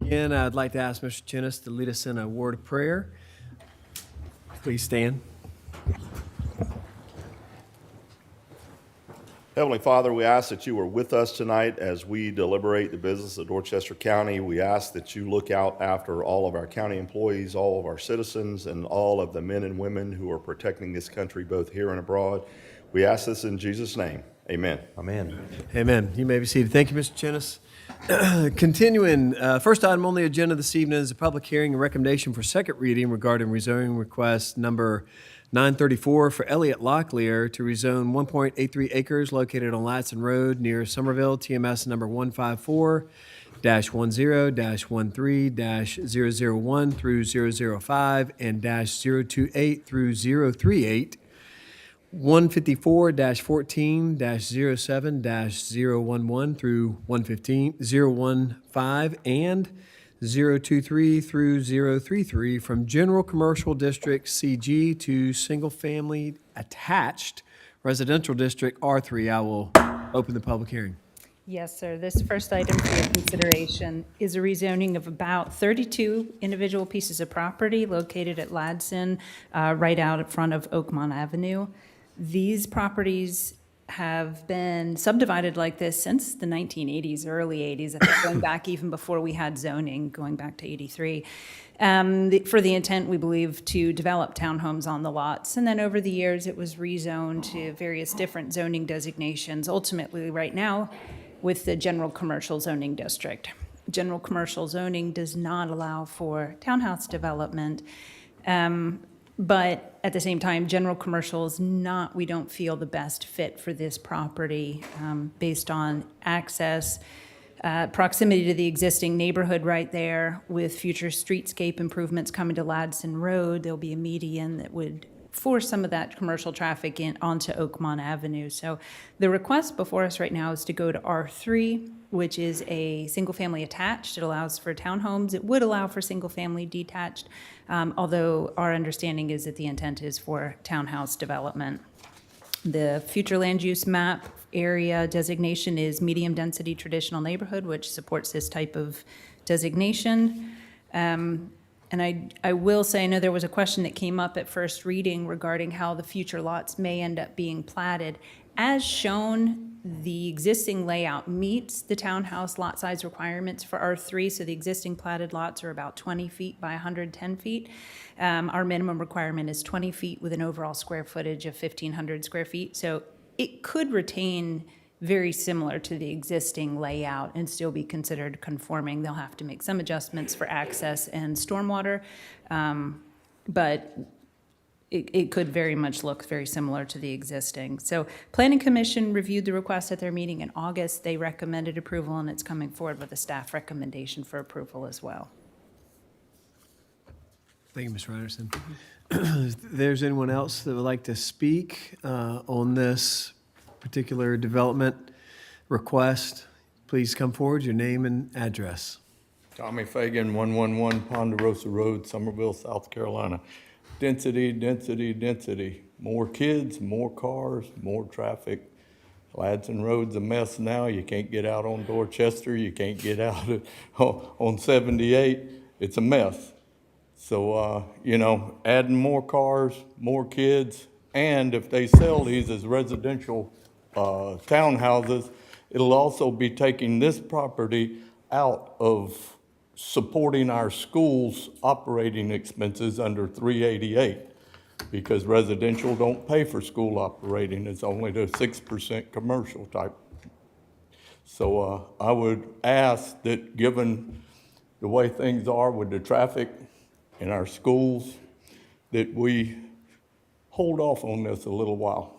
Again, I'd like to ask Mr. Chinnis to lead us in a word of prayer. Please stand. Heavenly Father, we ask that you are with us tonight as we deliberate the business of Dorchester County. We ask that you look out after all of our county employees, all of our citizens, and all of the men and women who are protecting this country both here and abroad. We ask this in Jesus' name. Amen. Amen. Amen. You may be seated. Thank you, Mr. Chinnis. Continuing, first item on the agenda this evening is a public hearing and recommendation for second reading regarding rezoning request number 934 for Elliott Locklear to rezone 1.83 acres located on Latson Road near Somerville, TMS number 154-10-13-001 through 005 and -028 through 038. 154-14-07-011 through 115 and 023 through 033 from General Commercial District CG to Single Family Attached Residential District R3. I will open the public hearing. Yes, sir. This first item for your consideration is a rezoning of about 32 individual pieces of property located at Ladson, right out in front of Oakmont Avenue. These properties have been subdivided like this since the 1980s, early 80s, I think going back even before we had zoning, going back to 83, for the intent, we believe, to develop townhomes on the lots. And then over the years, it was rezoned to various different zoning designations, ultimately right now with the general commercial zoning district. General commercial zoning does not allow for townhouse development. But at the same time, general commercial is not, we don't feel, the best fit for this property based on access, proximity to the existing neighborhood right there. With future streetscape improvements coming to Ladson Road, there'll be a median that would force some of that commercial traffic in onto Oakmont Avenue. So the request before us right now is to go to R3, which is a single-family attached. It allows for townhomes. It would allow for single-family detached, although our understanding is that the intent is for townhouse development. The future land use map area designation is medium-density traditional neighborhood, which supports this type of designation. And I will say, I know there was a question that came up at first reading regarding how the future lots may end up being platted. As shown, the existing layout meets the townhouse lot size requirements for R3, so the existing platted lots are about 20 feet by 110 feet. Our minimum requirement is 20 feet with an overall square footage of 1,500 square feet. So it could retain very similar to the existing layout and still be considered conforming. They'll have to make some adjustments for access and stormwater, but it could very much look very similar to the existing. So Planning Commission reviewed the request at their meeting in August. They recommended approval, and it's coming forward with a staff recommendation for approval as well. Thank you, Ms. Ryderson. If there's anyone else that would like to speak on this particular development request, please come forward, your name and address. Tommy Fagan, 111 Ponderosa Road, Somerville, South Carolina. Density, density, density. More kids, more cars, more traffic. Ladson Road's a mess now. You can't get out on Dorchester. You can't get out on 78. It's a mess. So, adding more cars, more kids, and if they sell these as residential townhouses, it'll also be taking this property out of supporting our schools' operating expenses under 388, because residential don't pay for school operating. It's only the 6% commercial type. So I would ask that, given the way things are with the traffic in our schools, that we hold off on this a little while.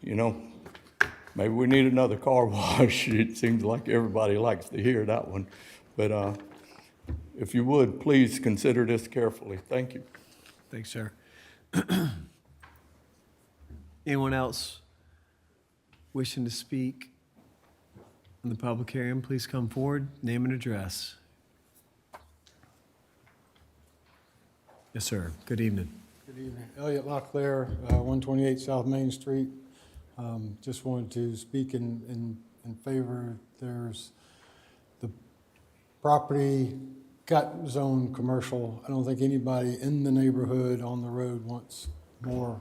Maybe we need another car wash. It seems like everybody likes to hear that one. But if you would, please consider this carefully. Thank you. Thanks, sir. Anyone else wishing to speak in the public hearing, please come forward, name and address. Yes, sir. Good evening. Good evening. Elliott Locklear, 128 South Main Street. Just wanted to speak in favor. There's the property got zoned commercial. I don't think anybody in the neighborhood on the road wants more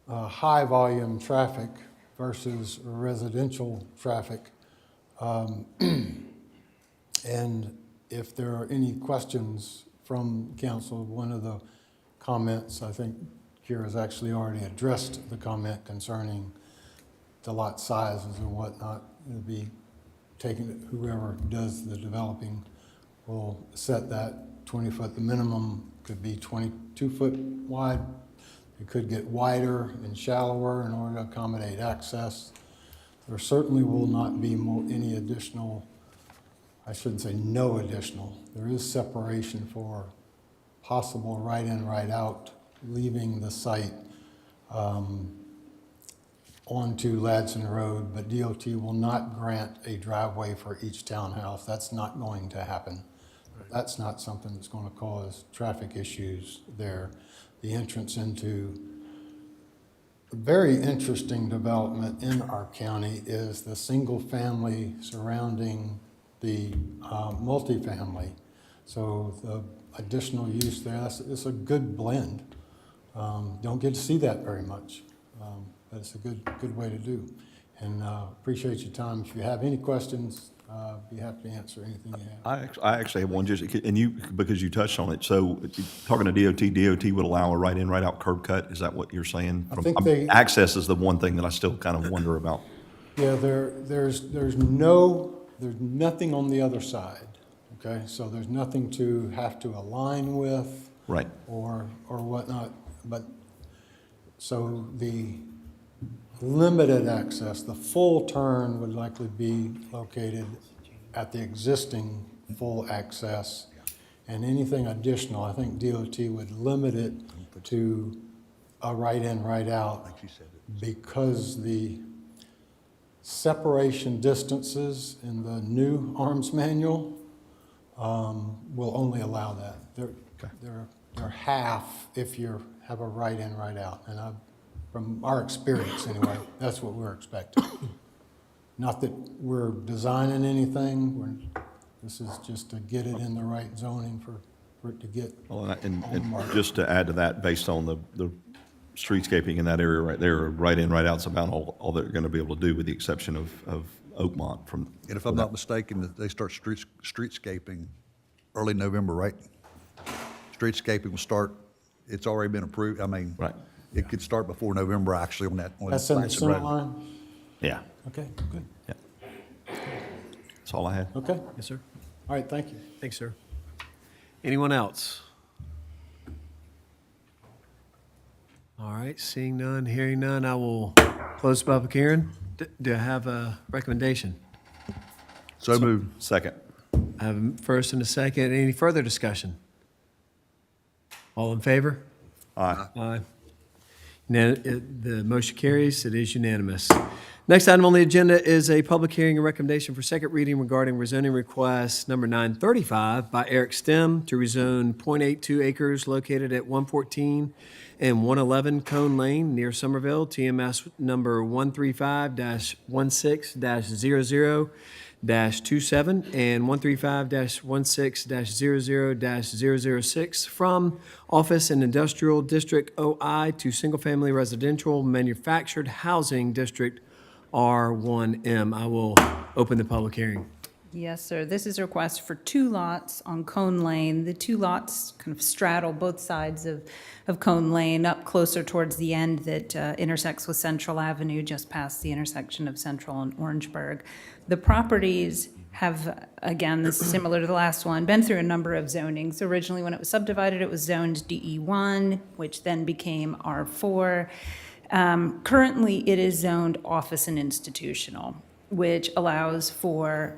high-volume traffic versus residential traffic. And if there are any questions from council, one of the comments, I think Kira's actually already addressed the comment concerning the lot sizes and whatnot. It'll be taken, whoever does the developing will set that 20-foot. The minimum could be 22-foot wide. It could get wider and shallower in order to accommodate access. There certainly will not be any additional, I shouldn't say no additional. There is separation for possible right in, right out, leaving the site onto Ladson Road, but DOT will not grant a driveway for each townhouse. That's not going to happen. That's not something that's going to cause traffic issues there. The entrance into a very interesting development in our county is the single family surrounding the multifamily. So the additional use there, it's a good blend. Don't get to see that very much, but it's a good way to do. And appreciate your time. If you have any questions, be happy to answer anything you have. I actually have one, just, and you, because you touched on it, so talking to DOT would allow a right in, right out curb cut, is that what you're saying? I think they- Access is the one thing that I still kind of wonder about. Yeah, there's nothing on the other side, okay? So there's nothing to have to align with. Right. Or whatnot, but, so the limited access, the full turn would likely be located at the existing full access. And anything additional, I think DOT would limit it to a right in, right out, because the separation distances in the new arms manual will only allow that. They're half if you have a right in, right out. And from our experience anyway, that's what we're expecting. Not that we're designing anything, this is just to get it in the right zoning for it to get Well, on the and market. just to add to that, based on the streetscaping in that area right there, right in, right out's about all they're going to be able to do, with the exception of Oakmont from. And if I'm not mistaken, they start streetscaping early November, right? Streetscaping will start, it's already been approved, I mean. Right. It could start before November, actually, on that. on That's in the Ladson center Road. line? Yeah, Okay, good. that's all I had. Okay, Yes, sir. all right, thank you. Thanks, sir. Anyone else? All right, seeing none, hearing none, I will close the public hearing. Do I have a recommendation? So moved. Second. I have a first and a second. Any further discussion? All in favor? Aye. Aye. The motion carries. It is unanimous. Next item on the agenda is a public hearing and recommendation for second reading regarding rezoning request number 935 by Eric Stem to rezone .82 acres located at 114 and 111 Cone Lane near Somerville, TMS number 135-16-00-27 and 135-16-00-006 from Office and Industrial District OI to Single Family Residential Manufactured Housing District R1M. I will open the public hearing. Yes, sir. This is a request for 2 lots on Cone Lane. The 2 lots kind of straddle both sides of Cone Lane, up closer towards the end that intersects with Central Avenue, just past the intersection of Central and Orangeburg. The properties have, again, this is similar to the last one, been through a number of zonings. Originally, when it was subdivided, it was zoned DE1, which then became R4. Currently, it is zoned office and institutional, which allows for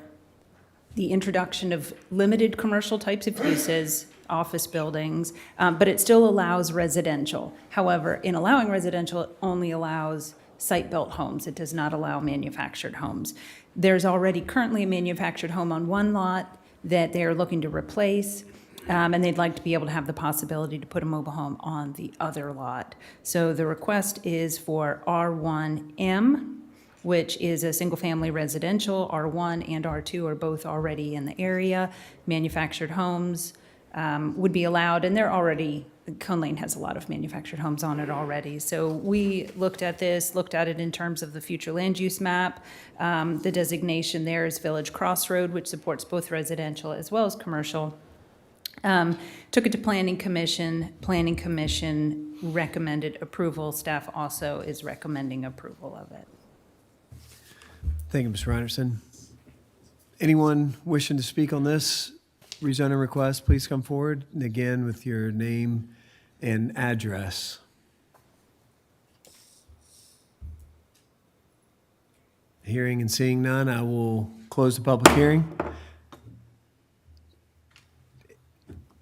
the introduction of limited commercial types of uses, office buildings, but it still allows residential. However, in allowing residential, it only allows site-built homes. It does not allow manufactured homes. There's already currently a manufactured home on one lot that they're looking to replace, and they'd like to be able to have the possibility to put a mobile home on the other lot. So the request is for R1M, which is a single-family residential. R1 and R2 are both already in the area. Manufactured homes would be allowed, and they're already, Cone Lane has a lot of manufactured homes on it already. So we looked at this, looked at it in terms of the future land use map. The designation there is Village Crossroad, which supports both residential as well as commercial. Took it to Planning Commission. Planning Commission recommended approval. Staff also is recommending approval of it. Thank you, Mr. Reinerson. Anyone wishing to speak on this rezoning request, please come forward, and again, with your name and address. Hearing and seeing none, I will close the public hearing.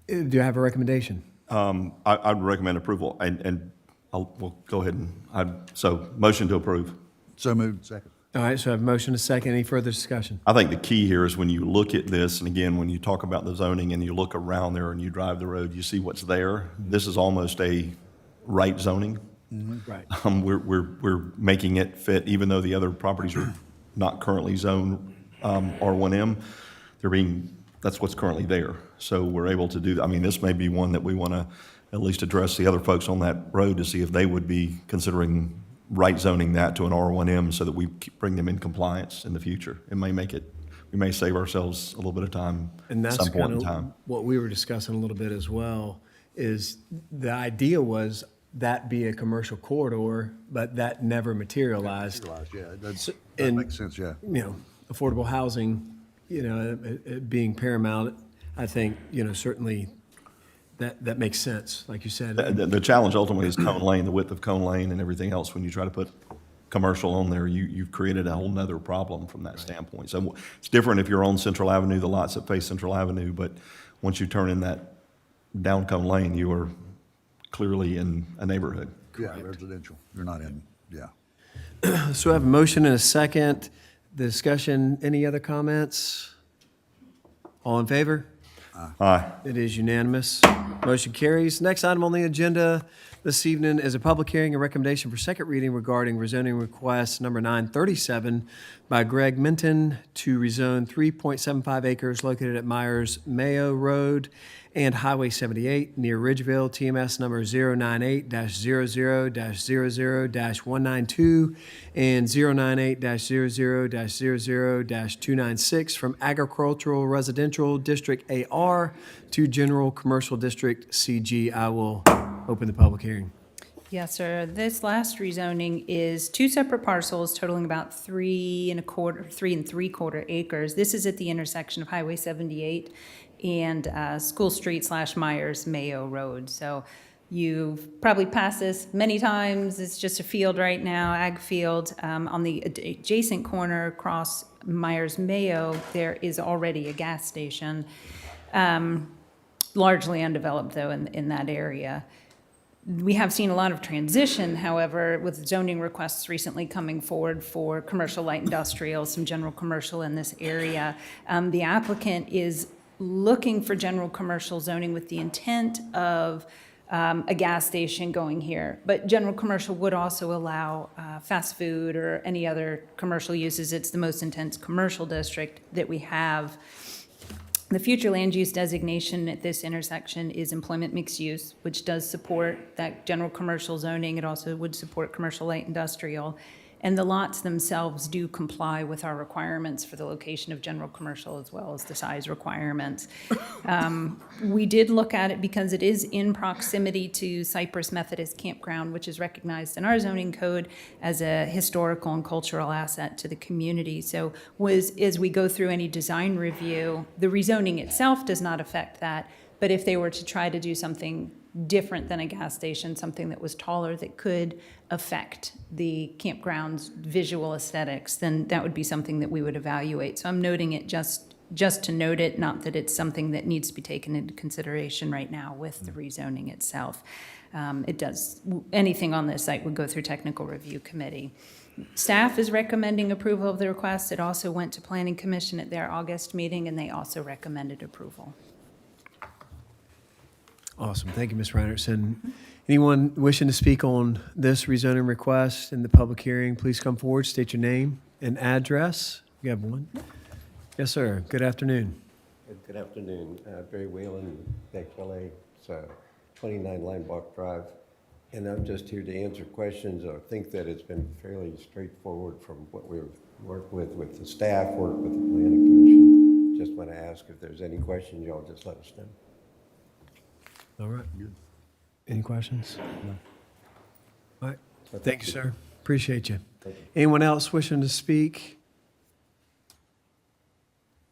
Do you have a recommendation? I'd recommend approval, and we'll go ahead so motion to approve. So moved. Second. All right, so I have a motion, a second. Any further discussion? I think the key here is when you look at this, and again, when you talk about the zoning and you look around there and you drive the road, you see what's there. This is almost a right zoning. Right. We're making it fit, even though the other properties are not currently zoned R1M. That's what's currently there. So we're able to do that. I mean, this may be one that we want to at least address the other folks on that road to see if they would be considering right zoning that to an R1M so that we bring them in compliance in the future. It may make it, we may save ourselves a little bit of time And at that's some point in kind of time. what we were discussing a little bit as well, is the idea was that be a commercial corridor, but that never materialized. Yeah, that and- makes sense, yeah. You know, affordable housing, you know, it being paramount, I think, you know, certainly that makes sense, like you said. The challenge ultimately is Cone Lane, the width of Cone Lane and everything else. When you try to put commercial on there, you've created a whole nother problem from that standpoint. So it's different if you're on Central Avenue, the lots that face Central Avenue, but once you turn in that down Cone Lane, you are clearly in a neighborhood. Yeah, residential. You're not in, yeah. So I have a motion and a second. The discussion, any other comments? All in favor? Aye. It is unanimous. Motion carries. Next item on the agenda this evening is a public hearing and recommendation for second reading regarding rezoning request number 937 by Greg Minton to rezone 3.75 acres located at Myers Mayo Road and Highway 78 near Ridgeville, TMS number 098-00-00-192 and 098-00-00-296 from agricultural residential district AR to general commercial district CG. I will open the public hearing. Yes, sir. This last rezoning is two separate parcels totaling about 3.75 acres. This is at the intersection of Highway 78 and School Street / Myers Mayo Road. So you've probably passed this many times. It's just a field right now, ag field. On the adjacent corner across Myers Mayo, there is already a gas station, largely undeveloped though in that area. We have seen a lot of transition, however, with zoning requests recently coming forward for commercial light industrial, some general commercial in this area. The applicant is looking for general commercial zoning with the intent of a gas station going here. But general commercial would also allow fast food or any other commercial uses. It's the most intense commercial district that we have. The future land use designation at this intersection is employment mixed use, which does support that general commercial zoning. It also would support commercial light industrial. And the lots themselves do comply with our requirements for the location of general commercial as well as the size requirements. We did look at it because it is in proximity to Cypress Methodist Campground, which is recognized in our zoning code as a historical and cultural asset to the community. So as we go through any design review, the rezoning itself does not affect that. But if they were to try to do something different than a gas station, something that was taller that could affect the campground's visual aesthetics, then that would be something that we would evaluate. So I'm noting it just to note it, not that it's something that needs to be taken into consideration right now with the rezoning itself. Anything on this site would go through technical review committee. Staff is recommending approval of the request. It also went to Planning Commission at their August meeting, and they also recommended approval. Awesome. Thank you, Ms. Reinertson. Anyone wishing to speak on this rezoning request in the public hearing, please come forward, state your name and address. You have one? Yes, sir. Good afternoon. Good afternoon. Barry Whalen, Beck LA. It's 29 Linebach Drive. And I'm just here to answer questions. I think that it's been fairly straightforward from what we've worked with the staff, worked with the planning commission. Just want to ask if there's any questions, y'all just let us know. All right. Good. Any questions? No. All right. Thank you, sir. Appreciate you. Anyone else wishing to speak?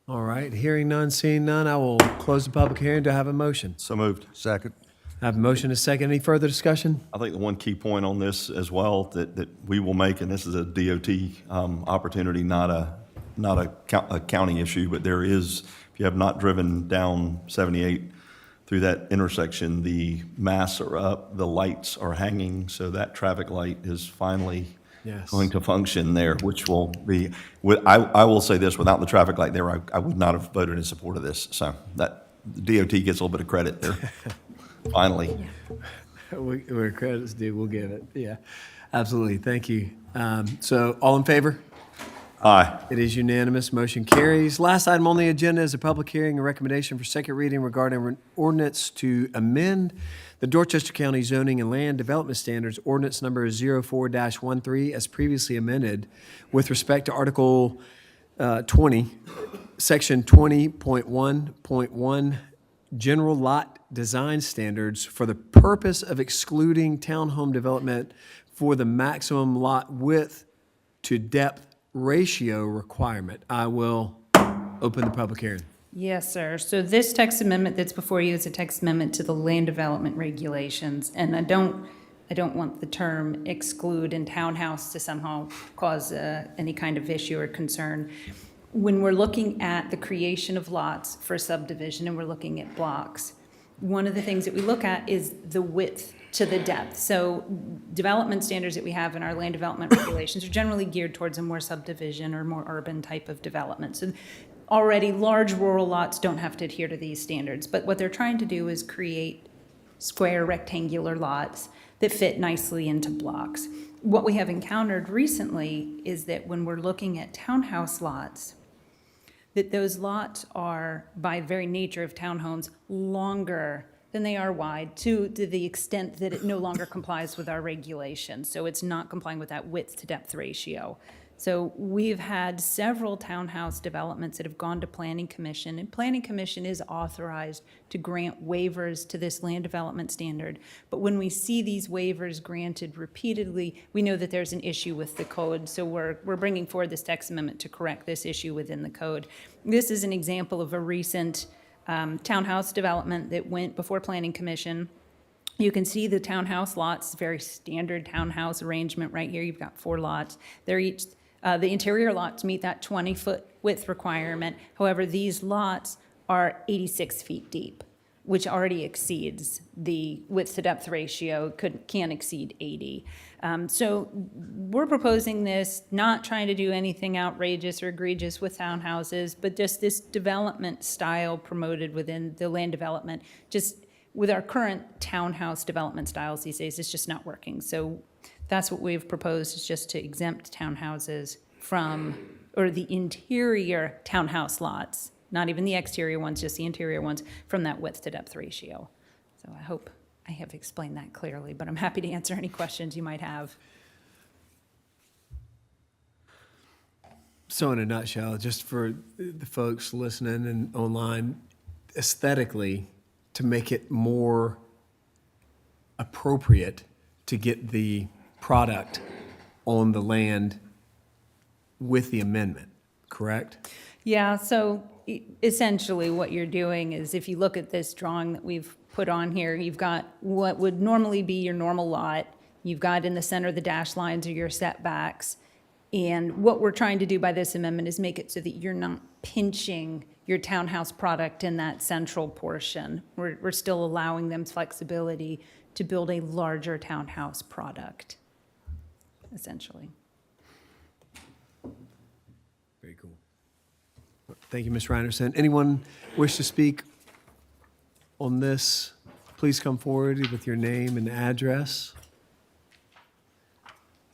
All right. Hearing none, seeing none, I will close the public hearing. Do I have a motion? So moved. Second. I have a motion, a second. Any further discussion? I think the one key point on this as well that we will make, and this is a DOT opportunity, not a county issue, but there is, if you have not driven down 78 through that intersection, the masts are up, the lights are hanging, so that traffic light is finally Yes. going to function there, which will be, I will say this, without the traffic light there, I would not have voted in support of this. So that DOT gets a little bit of credit there, finally. Where credit's due, we'll give it. Yeah, absolutely. Thank you. So all in favor? Aye. It is unanimous. Motion carries. Last item on the agenda is a public hearing and recommendation for second reading regarding an ordinance to amend the Dorchester County Zoning and Land Development Standards, ordinance number 04-13, as previously amended, with respect to Article 20, Section 20.1.1, General Lot Design Standards, for the purpose of excluding townhome development for the maximum lot width to depth ratio requirement. I will open the public hearing. Yes, sir. So this text amendment that's before you is a text amendment to the land development regulations. And I don't want the term exclude in townhouse to somehow cause any kind of issue or concern. When we're looking at the creation of lots for subdivision and we're looking at blocks, one of the things that we look at is the width to the depth. So development standards that we have in our land development regulations are generally geared towards a more subdivision or more urban type of development. So already large rural lots don't have to adhere to these standards, but what they're trying to do is create square rectangular lots that fit nicely into blocks. What we have encountered recently is that when we're looking at townhouse lots, that those lots are, by very nature of townhomes, longer than they are wide to the extent that it no longer complies with our regulations. So it's not complying with that width to depth ratio. So we've had several townhouse developments that have gone to Planning Commission, and Planning Commission is authorized to grant waivers to this land development standard. But when we see these waivers granted repeatedly, we know that there's an issue with the code. So we're bringing forward this text amendment to correct this issue within the code. This is an example of a recent townhouse development that went before Planning Commission. You can see the townhouse lots, very standard townhouse arrangement right here. You've got 4 lots. They're each, the interior lots meet that 20-foot width requirement. However, these lots are 86 feet deep, which already exceeds the width to depth ratio, can exceed 80. So we're proposing this, not trying to do anything outrageous or egregious with townhouses, but just this development style promoted within the land development. Just with our current townhouse development styles these days, it's just not working. So that's what we've proposed, is just to exempt townhouses from, or the interior townhouse lots, not even the exterior ones, just the interior ones, from that width to depth ratio. So I hope I have explained that clearly, but I'm happy to answer any questions you might have. So in a nutshell, just for the folks listening and online, aesthetically, to make it more appropriate to get the product on the land with the amendment, correct? Yeah, so essentially what you're doing is, if you look at this drawing that we've put on here, you've got what would normally be your normal lot. You've got in the center the dash lines are your setbacks. And what we're trying to do by this amendment is make it so that you're not pinching your townhouse product in that central portion. We're still allowing them flexibility to build a larger townhouse product, essentially. Very cool. Thank you, Ms. Reinerson. Anyone wish to speak on this? Please please come forward with your name and address.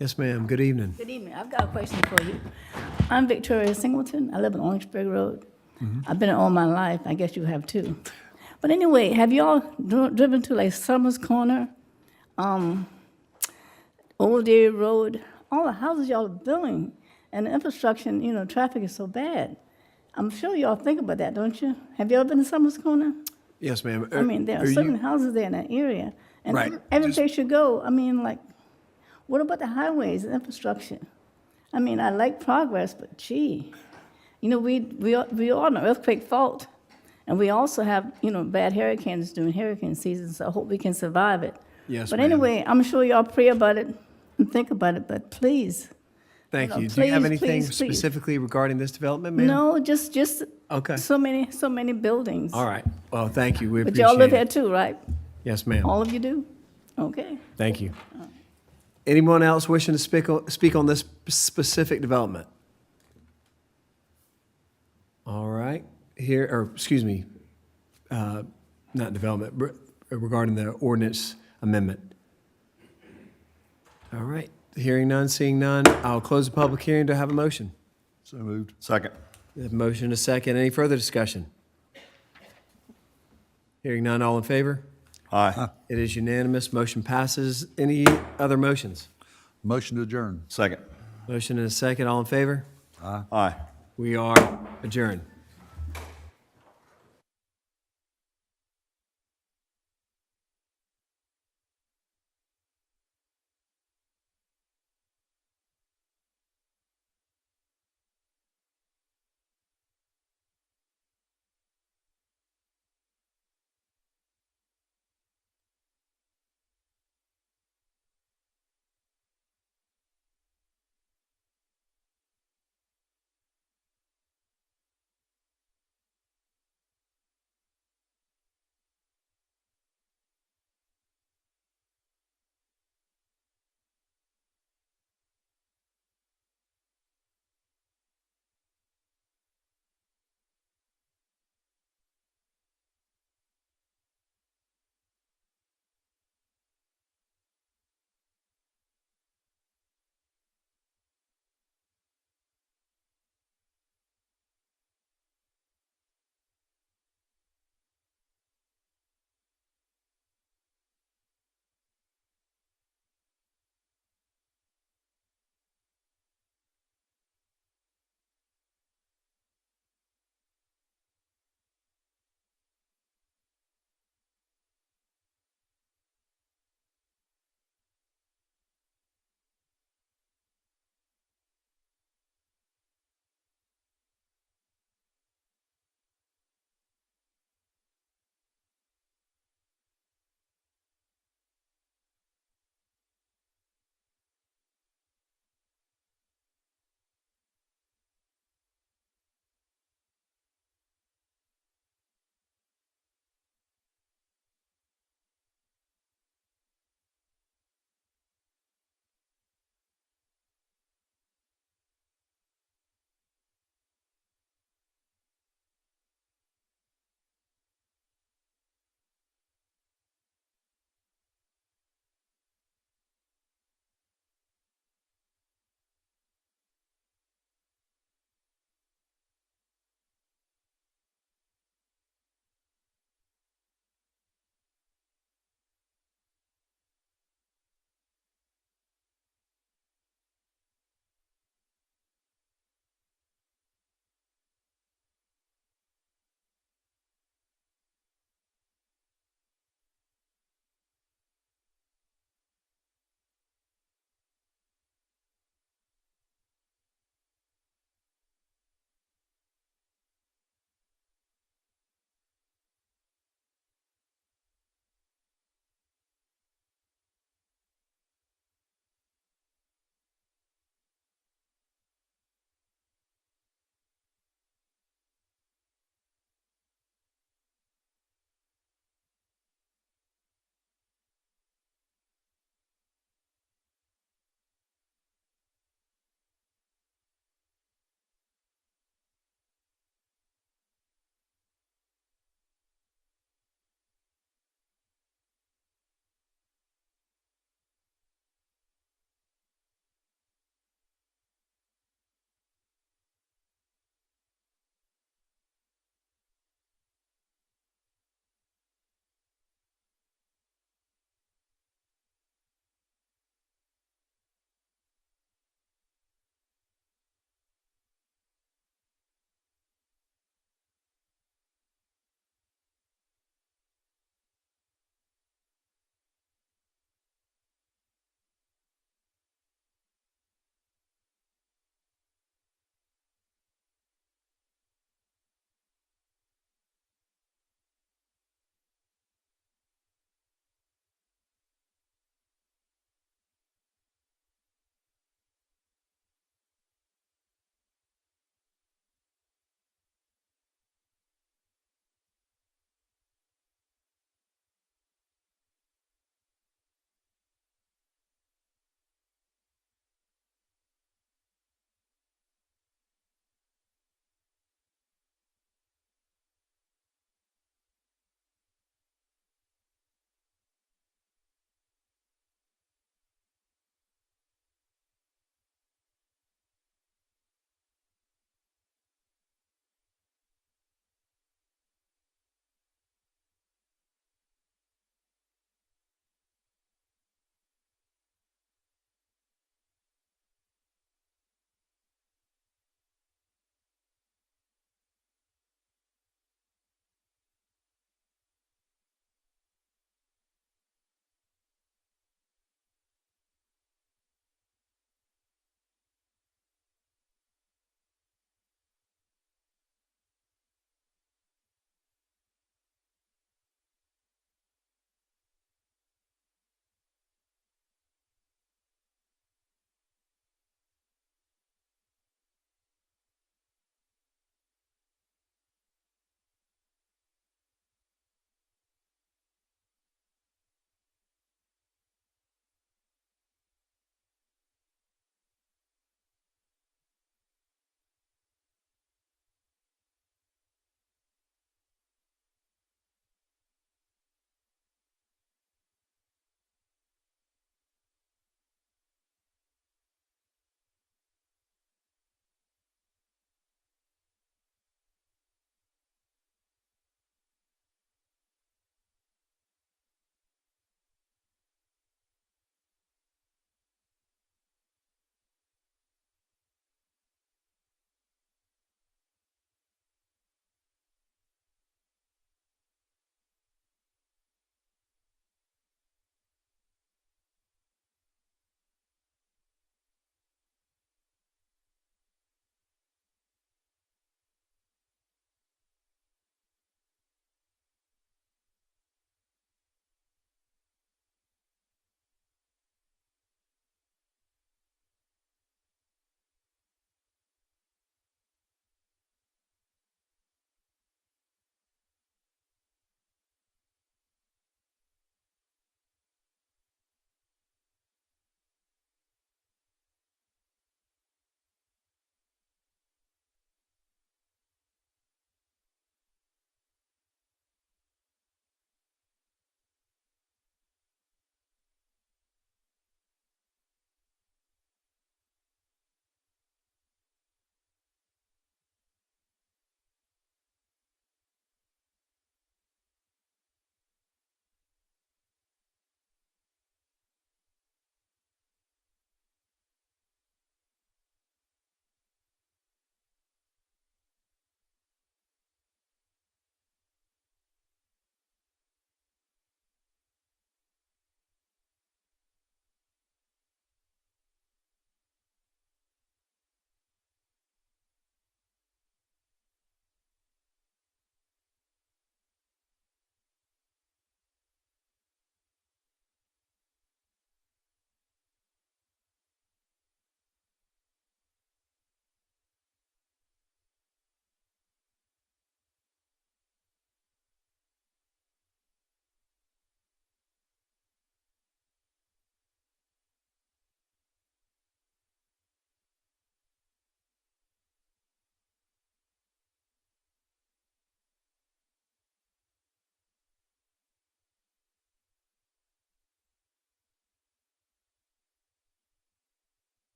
Yes, ma'am. Good evening. Good evening. I've got a question for you. I'm Victoria Singleton. I live on Orangeburg Road. I've been it all my life. I guess you have too. But anyway, have y'all driven to like Summers Corner, Old Dairy Road? All the houses y'all are building and the infrastructure, traffic is so bad. I'm sure y'all think about that, don't you? Have you ever been to Summers Corner? Yes, ma'am. I mean, there are certain houses there in that area. And Right. every place you go, I mean, like, what about the highways and infrastructure? I mean, I like progress, but gee, we are on an earthquake fault. And we also have, bad hurricanes during hurricane season, so I hope we can survive it. Yes, But ma'am. anyway, I'm sure y'all pray about it and think about it, but please, Thank you. Do you please, have anything please, please. specifically regarding this development, ma'am? no, just Okay. so many buildings. All right. Well, thank you. We But appreciate y'all live it. here too, right? Yes, ma'am. All of you do? Okay. Thank you. Anyone else wishing to speak on this specific development? All right. Not development, regarding the ordinance amendment. All right. Hearing none, seeing none, I'll close the public hearing. Do I have a motion? So moved. Second. We have a motion and a second. Any further discussion? Hearing none, all in favor? Aye. It is unanimous. Motion passes. Any other motions? Motion to adjourn. Second. Motion and a second. All in favor? Aye. We are adjourned.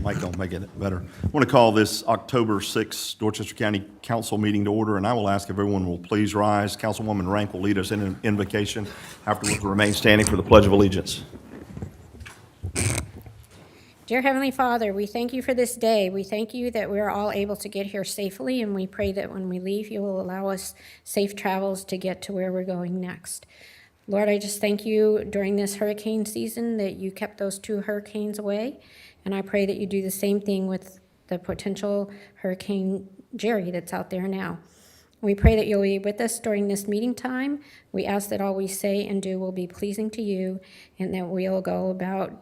mic don't make it better. I want to call this October 6th Dorchester County Council meeting to order, and I will ask if everyone will please rise. Councilwoman Rank will lead us in an invocation. Afterwards, we'll remain standing for the Pledge of Allegiance. Dear Heavenly Father, we thank you for this day. We thank you that we're all able to get here safely, and we pray that when we leave, you will allow us safe travels to get to where we're going next. Lord, I just thank you during this hurricane season that you kept those 2 hurricanes away, and I pray that you do the same thing with the potential Hurricane Jerry that's out there now. We pray that you'll be with us during this meeting time. We ask that all we say and do will be pleasing to you, and that we'll go about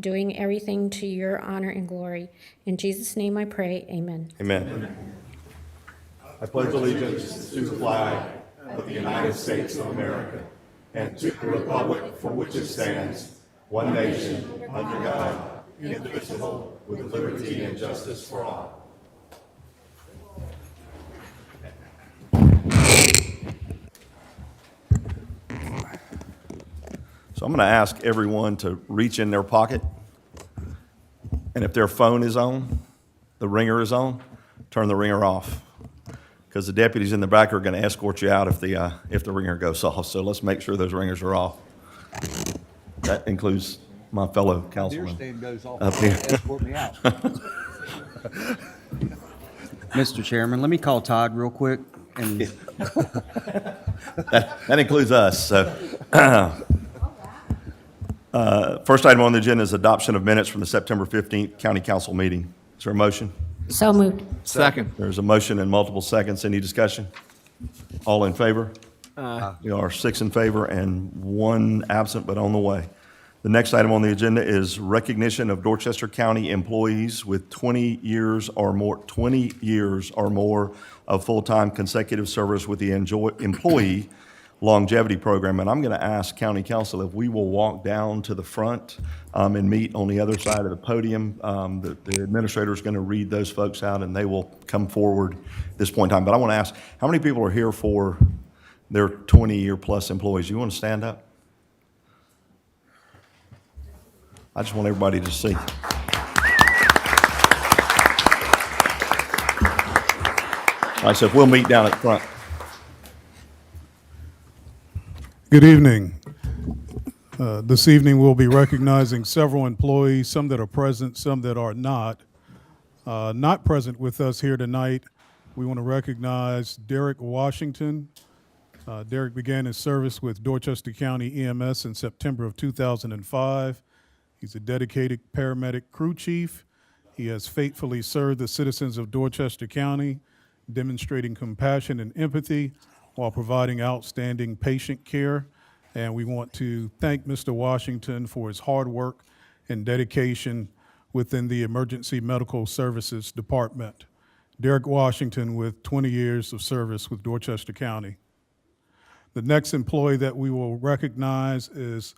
doing everything to your honor and glory. In Jesus' name I pray, amen. Amen. I pledge allegiance to the flag of the United States of America and to the republic for which it stands, one nation, under God, indivisible, with liberty and justice for all. So I'm going to ask everyone to reach in their pocket, and if their phone is on, the ringer is on, turn the ringer off, because the deputies in the back are going to escort you out if the ringer goes off. So let's make sure those ringers are off. That includes my fellow councilman up here. Escort me out. Mr. Chairman, let me call Todd real quick. And That includes us. So, first item on the agenda is adoption of minutes from the September 15th County Council meeting. Is there a motion? So moved. Second. There's a motion and multiple seconds. Any discussion? All in favor? We are 6 in favor and 1 absent, but on the way. The next item on the agenda is recognition of Dorchester County employees with 20 years or more of full-time consecutive service with the Employee Longevity Program. And I'm going to ask County Council if we will walk down to the front and meet on the other side of the podium. The administrator is going to read those folks out, and they will come forward at this point in time. But I want to ask, how many people are here for their 20-year-plus employees? You want to stand up? I just want everybody to see. All right, so if we'll meet down at the front. Good evening. This evening, we'll be recognizing several employees, some that are present, some that are not. Not present with us here tonight, we want to recognize Derek Washington. Derek began his service with Dorchester County EMS in September of 2005. He's a dedicated paramedic crew chief. He has faithfully served the citizens of Dorchester County, demonstrating compassion and empathy while providing outstanding patient care. And we want to thank Mr. Washington for his hard work and dedication within the Emergency Medical Services Department. Derek Washington with 20 years of service with Dorchester County. The next employee that we will recognize is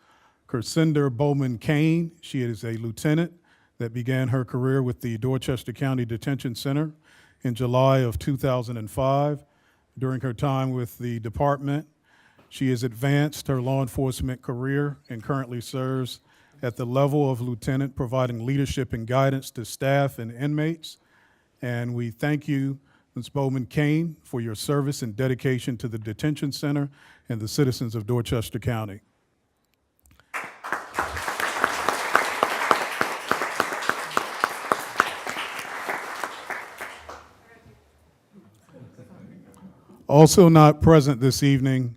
Kersinder Bowman Kane. She is a lieutenant that began her career with the Dorchester County Detention Center in July of 2005. During her time with the department, she has advanced her law enforcement career and currently serves at the level of lieutenant, providing leadership and guidance to staff and inmates. And we thank you, Ms. Bowman Kane, for your service and dedication to the detention center and the citizens of Dorchester County. Also not present this evening,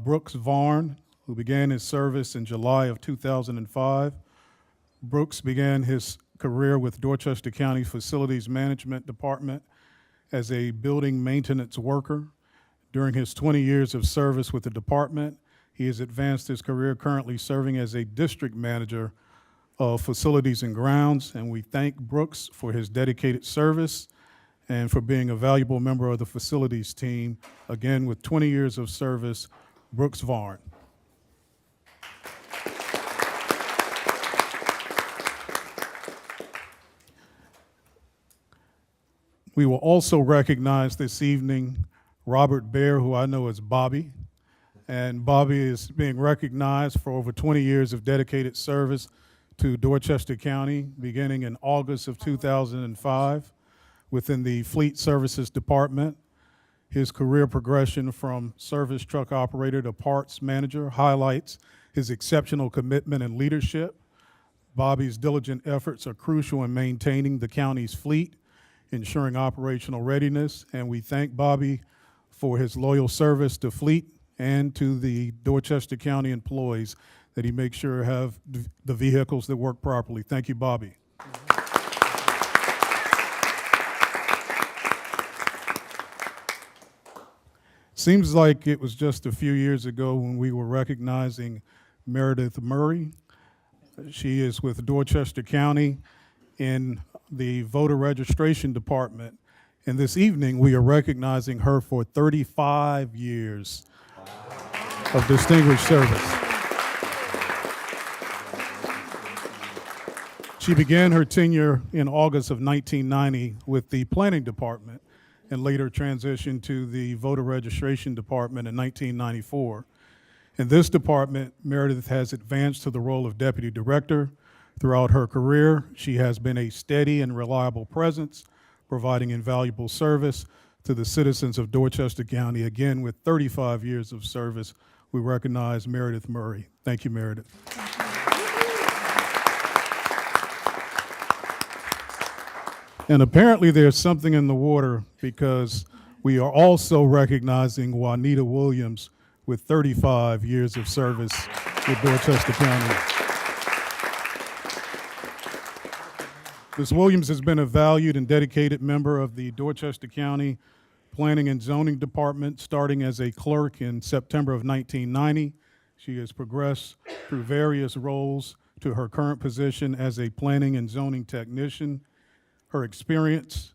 Brooks Varn, who began his service in July of 2005. Brooks began his career with Dorchester County Facilities Management Department as a building maintenance worker. During his 20 years of service with the department, he has advanced his career, currently serving as a district manager of facilities and grounds. And we thank Brooks for his dedicated service and for being a valuable member of the facilities team. Again, with 20 years of service, Brooks Varn. We will also recognize this evening Robert Bear, who I know as Bobby. And Bobby is being recognized for over 20 years of dedicated service to Dorchester County beginning in August of 2005 within the Fleet Services Department. His career progression from service truck operator to parts manager highlights his exceptional commitment and leadership. Bobby's diligent efforts are crucial in maintaining the county's fleet, ensuring operational readiness, and we thank Bobby for his loyal service to fleet and to the Dorchester County employees that he makes sure have the vehicles that work properly. Thank you, Bobby. Seems like it was just a few years ago when we were recognizing Meredith Murray. She is with Dorchester County in the voter registration department. And this evening, we are recognizing her for 35 years of distinguished service. She began her tenure in August of 1990 with the planning department and later transitioned to the voter registration department in 1994. In this department, Meredith has advanced to the role of deputy director. Throughout her career, she has been a steady and reliable presence, providing invaluable service to the citizens of Dorchester County. Again, with 35 years of service, we recognize Meredith Murray. Thank you, Meredith. And apparently there's something in the water because we are also recognizing Juanita Williams with 35 years of service with Dorchester County. Ms. Williams has been a valued and dedicated member of the Dorchester County Planning and Zoning Department, starting as a clerk in September of 1990. She has progressed through various roles to her current position as a planning and zoning technician. Her experience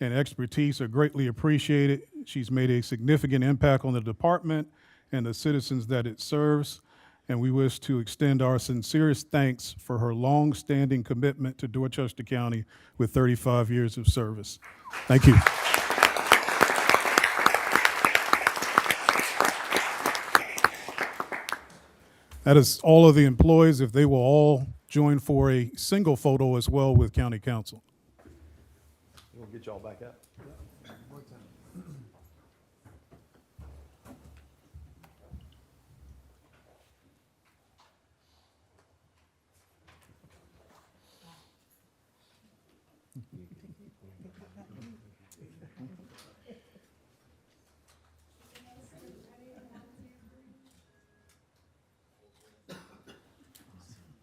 and expertise are greatly appreciated. She's made a significant impact on the department and the citizens that it serves, and we wish to extend our sincerest thanks for her long-standing commitment to Dorchester County with 35 years of service. Thank you. That is all of the employees, if they will all join for a single photo as well with County Council. We'll get y'all back up.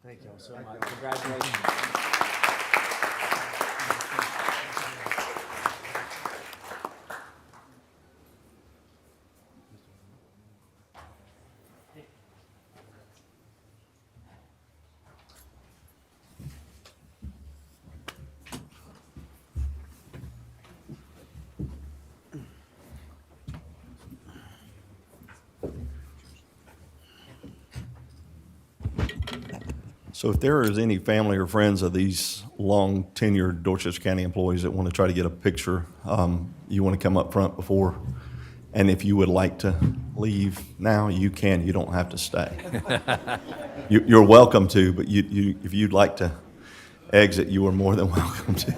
Thank y'all so much. Congratulations. So if there is any family or friends of these long-tenured Dorchester County employees that want to try to get a picture, you want to come up front before. And if you would like to leave now, you can. You don't have to stay. You're welcome to, but if you'd like to exit, you are more than welcome to.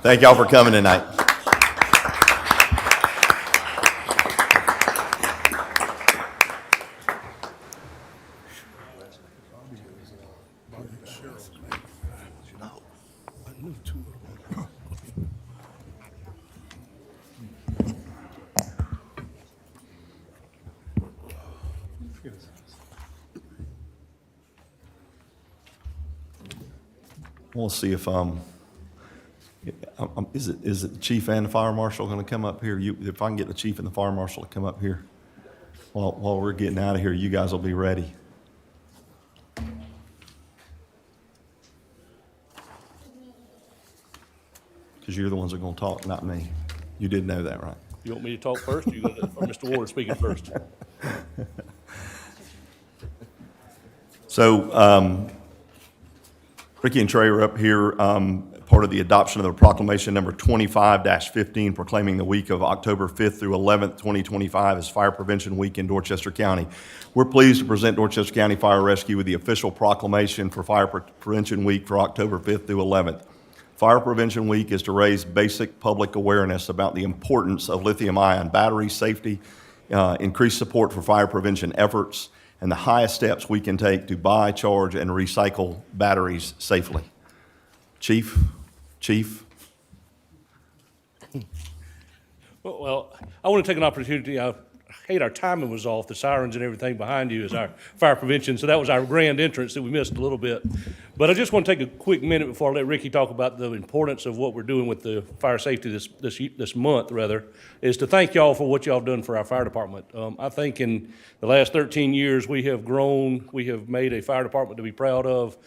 Thank y'all for coming tonight. We'll see if is it the chief and the fire marshal going to come up here? If I can get the chief and the fire marshal to come up here while we're getting out of here, you guys will be ready. Because you're the ones that are going to talk, not me. You did know that, right? You want me to talk first, or you gonna, or Mr. Warner speaking first? So, Ricky and Trey are up here. Part order the adoption of the proclamation number 25-15 proclaiming the week of October 5th through 11th, 2025 as Fire Prevention Week in Dorchester County. We're pleased to present Dorchester County Fire Rescue with the official proclamation for Fire Prevention Week for October 5th through 11th. Fire Prevention Week is to raise basic public awareness about the importance of lithium-ion battery safety, increase support for fire prevention efforts, and the highest steps we can take to buy, charge, and recycle batteries safely. Chief? Well, I want to take an opportunity. I hate our timing was off. The sirens and everything behind you is our fire prevention. So that was our grand entrance that we missed a little bit. But I just want to take a quick minute before I let Ricky talk about the importance of what we're doing with the fire safety this month, is to thank y'all for what y'all have done for our fire department. I think in the last 13 years, we have grown. We have made a fire department to be proud of.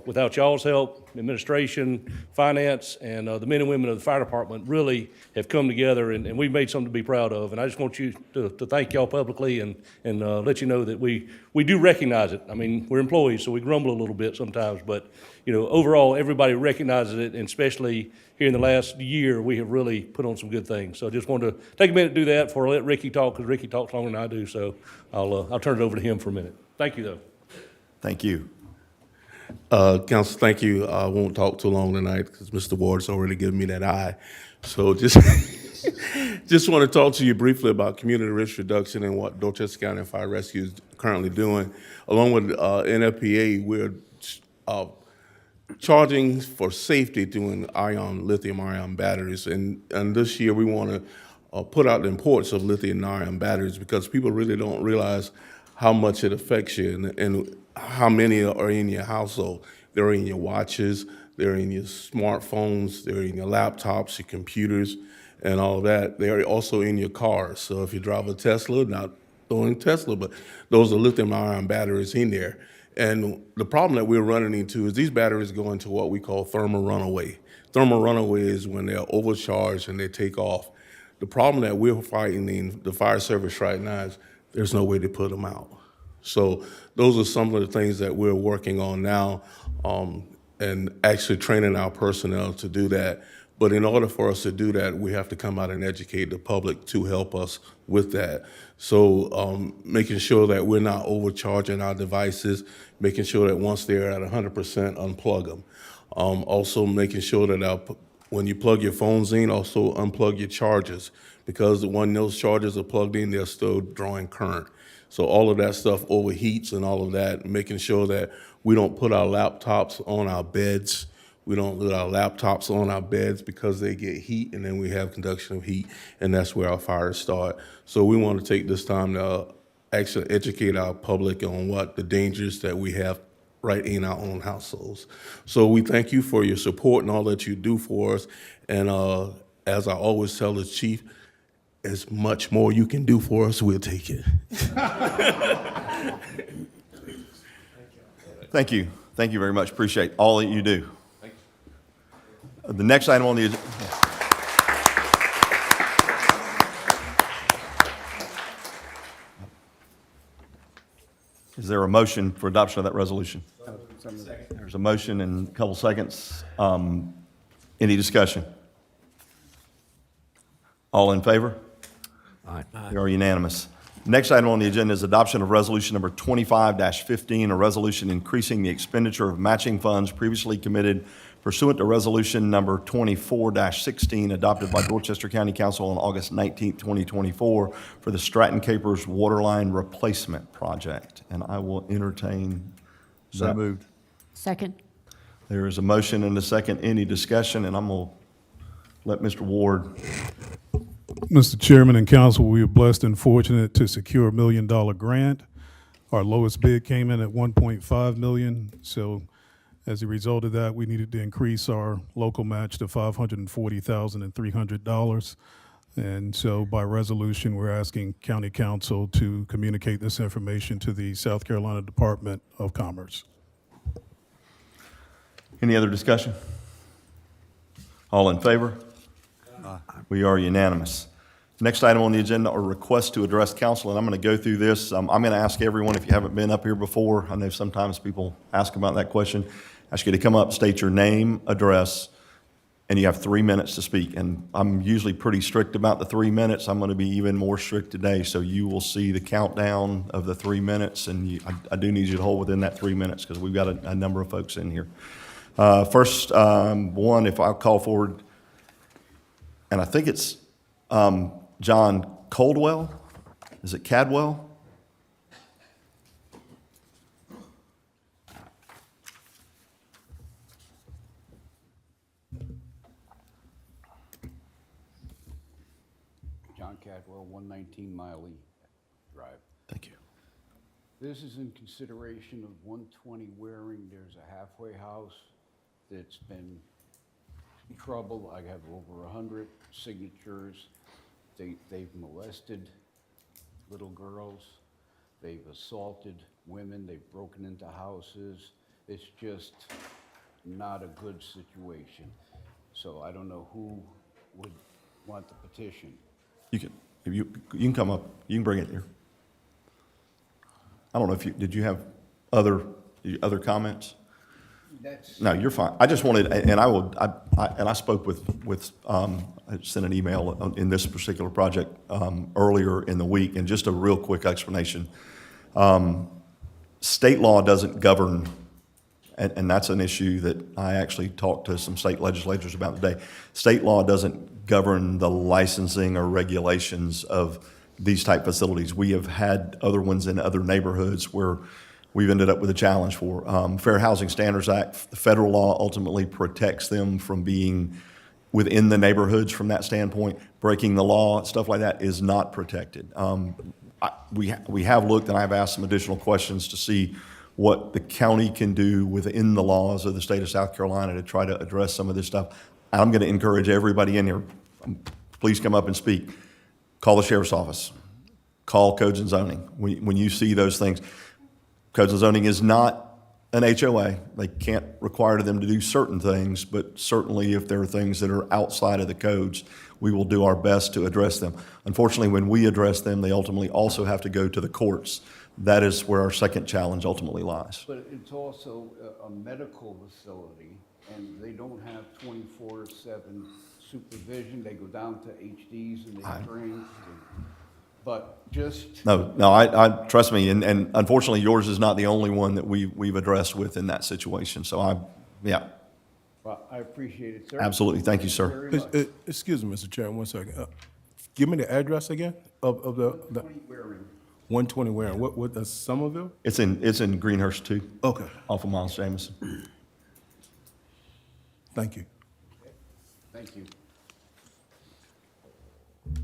Without y'all's help, administration, finance, and the men and women of the fire department really have come together, and we've made something to be proud of. And I just want you to thank y'all publicly and let you know that we do recognize it. I mean, we're employees, so we grumble a little bit sometimes, but overall, everybody recognizes it, and especially here in the last year, we have really put on some good things. So I just wanted to take a minute to do that before I let Ricky talk, because Ricky talks longer than I do. So I'll turn it over to him for a minute. Thank you, though. Thank you. Council, thank you. I won't talk too long tonight because Mr. Ward's already given me that eye. So just want to talk to you briefly about community risk reduction and what Dorchester County Fire Rescue is currently doing. Along with NFPA, we're charging for safety doing lithium-ion batteries. And this year we want to put out the importance of lithium-ion batteries because people really don't realize how much it affects you and how many are in your household. They're in your watches, they're in your smartphones, they're in your laptops, your computers, and all of that. They're also in your cars. So if you drive a Tesla, not throwing Tesla, but those are lithium-ion batteries in there. And the problem that we're running into is these batteries go into what we call thermal runaway. Thermal runaway is when they're overcharged and they take off. The problem that we're fighting in the fire service right now is there's no way to put them out. So those are some of the things that we're working on now and actually training our personnel to do that. But in order for us to do that, we have to come out and educate the public to help us with that. So making sure that we're not overcharging our devices, making sure that once they're at 100%, unplug them. Also making sure that when you plug your phones in, also unplug your chargers, because when those chargers are plugged in, they're still drawing current. So all of that stuff overheats and all of that, making sure that we don't put our laptops on our beds. We don't let our laptops on our beds because they get heat, and then we have conduction of heat, and that's where our fires start. So we want to take this time to actually educate our public on what the dangers that we have right in our own households. So we thank you for your support and all that you do for us. And as I always tell the chief, as much more you can do for us, we'll take it. Thank you. Thank you very much. Appreciate all that you do. The next item on the agenda. Is there a motion for adoption of that resolution? There's a motion in a couple seconds. Any discussion? All in favor? Aye. They are unanimous. Next item on the agenda is adoption of resolution number 25-15, a resolution increasing the expenditure of matching funds previously committed pursuant to resolution number 24-16 adopted by Dorchester County Council on August 19, 2024 for the Stratton Capers Waterline Replacement Project. And I will entertain So that. moved. Second. There is a motion and a second. Any discussion? And I'm going to let Mr. Ward. Mr. Chairman and Council, we are blessed and fortunate to secure $1 million grant. Our lowest bid came in at $1.5 million. So as a result of that, we needed to increase our local match to $540,300. And so by resolution, we're asking County Council to communicate this information to the South Carolina Department of Commerce. Any other discussion? All in favor? We are unanimous. Next item on the agenda are requests to address council, and I'm going to go through this. I'm going to ask everyone, if you haven't been up here before, I know sometimes people ask about that question, ask you to come up, state your name, address, and you have 3 minutes to speak. And I'm usually pretty strict about the 3 minutes. I'm going to be even more strict today. So you will see the countdown of the 3 minutes, and I do need you to hold within that 3 minutes because we've got a number of folks in here. First one, if I'll call forward, and I think it's John Coldwell. Is it Cadwell? John Cadwell, 119 Miley Drive. Thank you. This is in consideration of 120 Waring. There's a halfway house that's been in trouble. I have over 100 signatures. They've molested little girls. They've assaulted women. They've broken into houses. It's just not a good situation. So I don't know who would want the petition. You can come up. You can bring it here. I don't know if did you have other comments? No, you're fine. I just wanted, and I spoke with I sent an email in this particular project earlier in the week, and just a real quick explanation. State law doesn't govern, and that's an issue that I actually talked to some state legislators about today. State law doesn't govern the licensing or regulations of these type facilities. We have had other ones in other neighborhoods where we've ended up with a challenge for. Fair Housing Standards Act, the federal law ultimately protects them from being within the neighborhoods from that standpoint. Breaking the law, stuff like that is not protected. We have looked, and I've asked some additional questions to see what the county can do within the laws of the state of South Carolina to try to address some of this stuff. I'm going to encourage everybody in here, please come up and speak. Call the sheriff's office. Call Codes and Zoning. When you see those things, Codes and Zoning is not an HOA. They can't require them to do certain things, but certainly if there are things that are outside of the codes, we will do our best to address them. Unfortunately, when we address them, they ultimately also have to go to the courts. That is where our second challenge ultimately lies. But it's also a medical facility, and they don't have 24/7 supervision. They go down to HDs and they drink. But just... No, I trust me, and unfortunately, yours is not the only one that we've addressed with in that situation. So yeah. Well, I appreciate it, sir. Absolutely. Thank you, sir. Very much. Excuse me, Mr. Chairman, 1 second. Give me the address again of the 120 Waring. 120 Waring. What that's Somerville? It's in Greenhurst too. Okay. Off of Miles Jamison. Thank you. Thank you.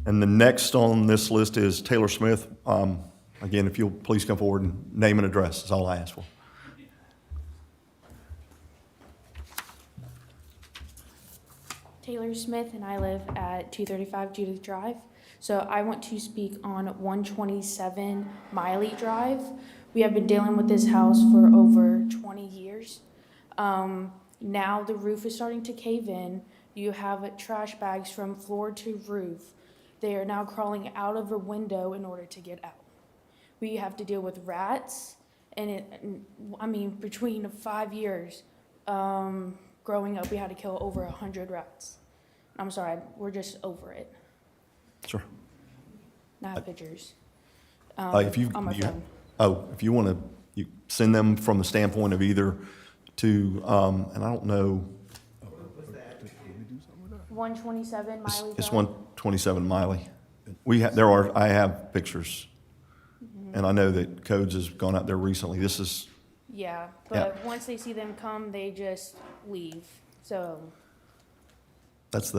And the next on this list is Taylor Smith. Again, if you'll please come forward and name and address, that's all I ask for. Taylor Smith, and I live at 235 Judith Drive. So I want to speak on 127 Miley Drive. We have been dealing with this house for over 20 years. Now the roof is starting to cave in. You have trash bags from floor to roof. They are now crawling out of a window in order to get out. We have to deal with rats, and between 5 years growing up, we had to kill over 100 rats. I'm sorry, we're just over it. Sure. I have pictures If you on my phone. if you want to send them from the standpoint of either to, and I don't know. 127 Miley It's Drive. 127 Miley. I have pictures, and I know that Codes has gone out there recently. This is, Yeah, but once they see them come, they just leave. So it's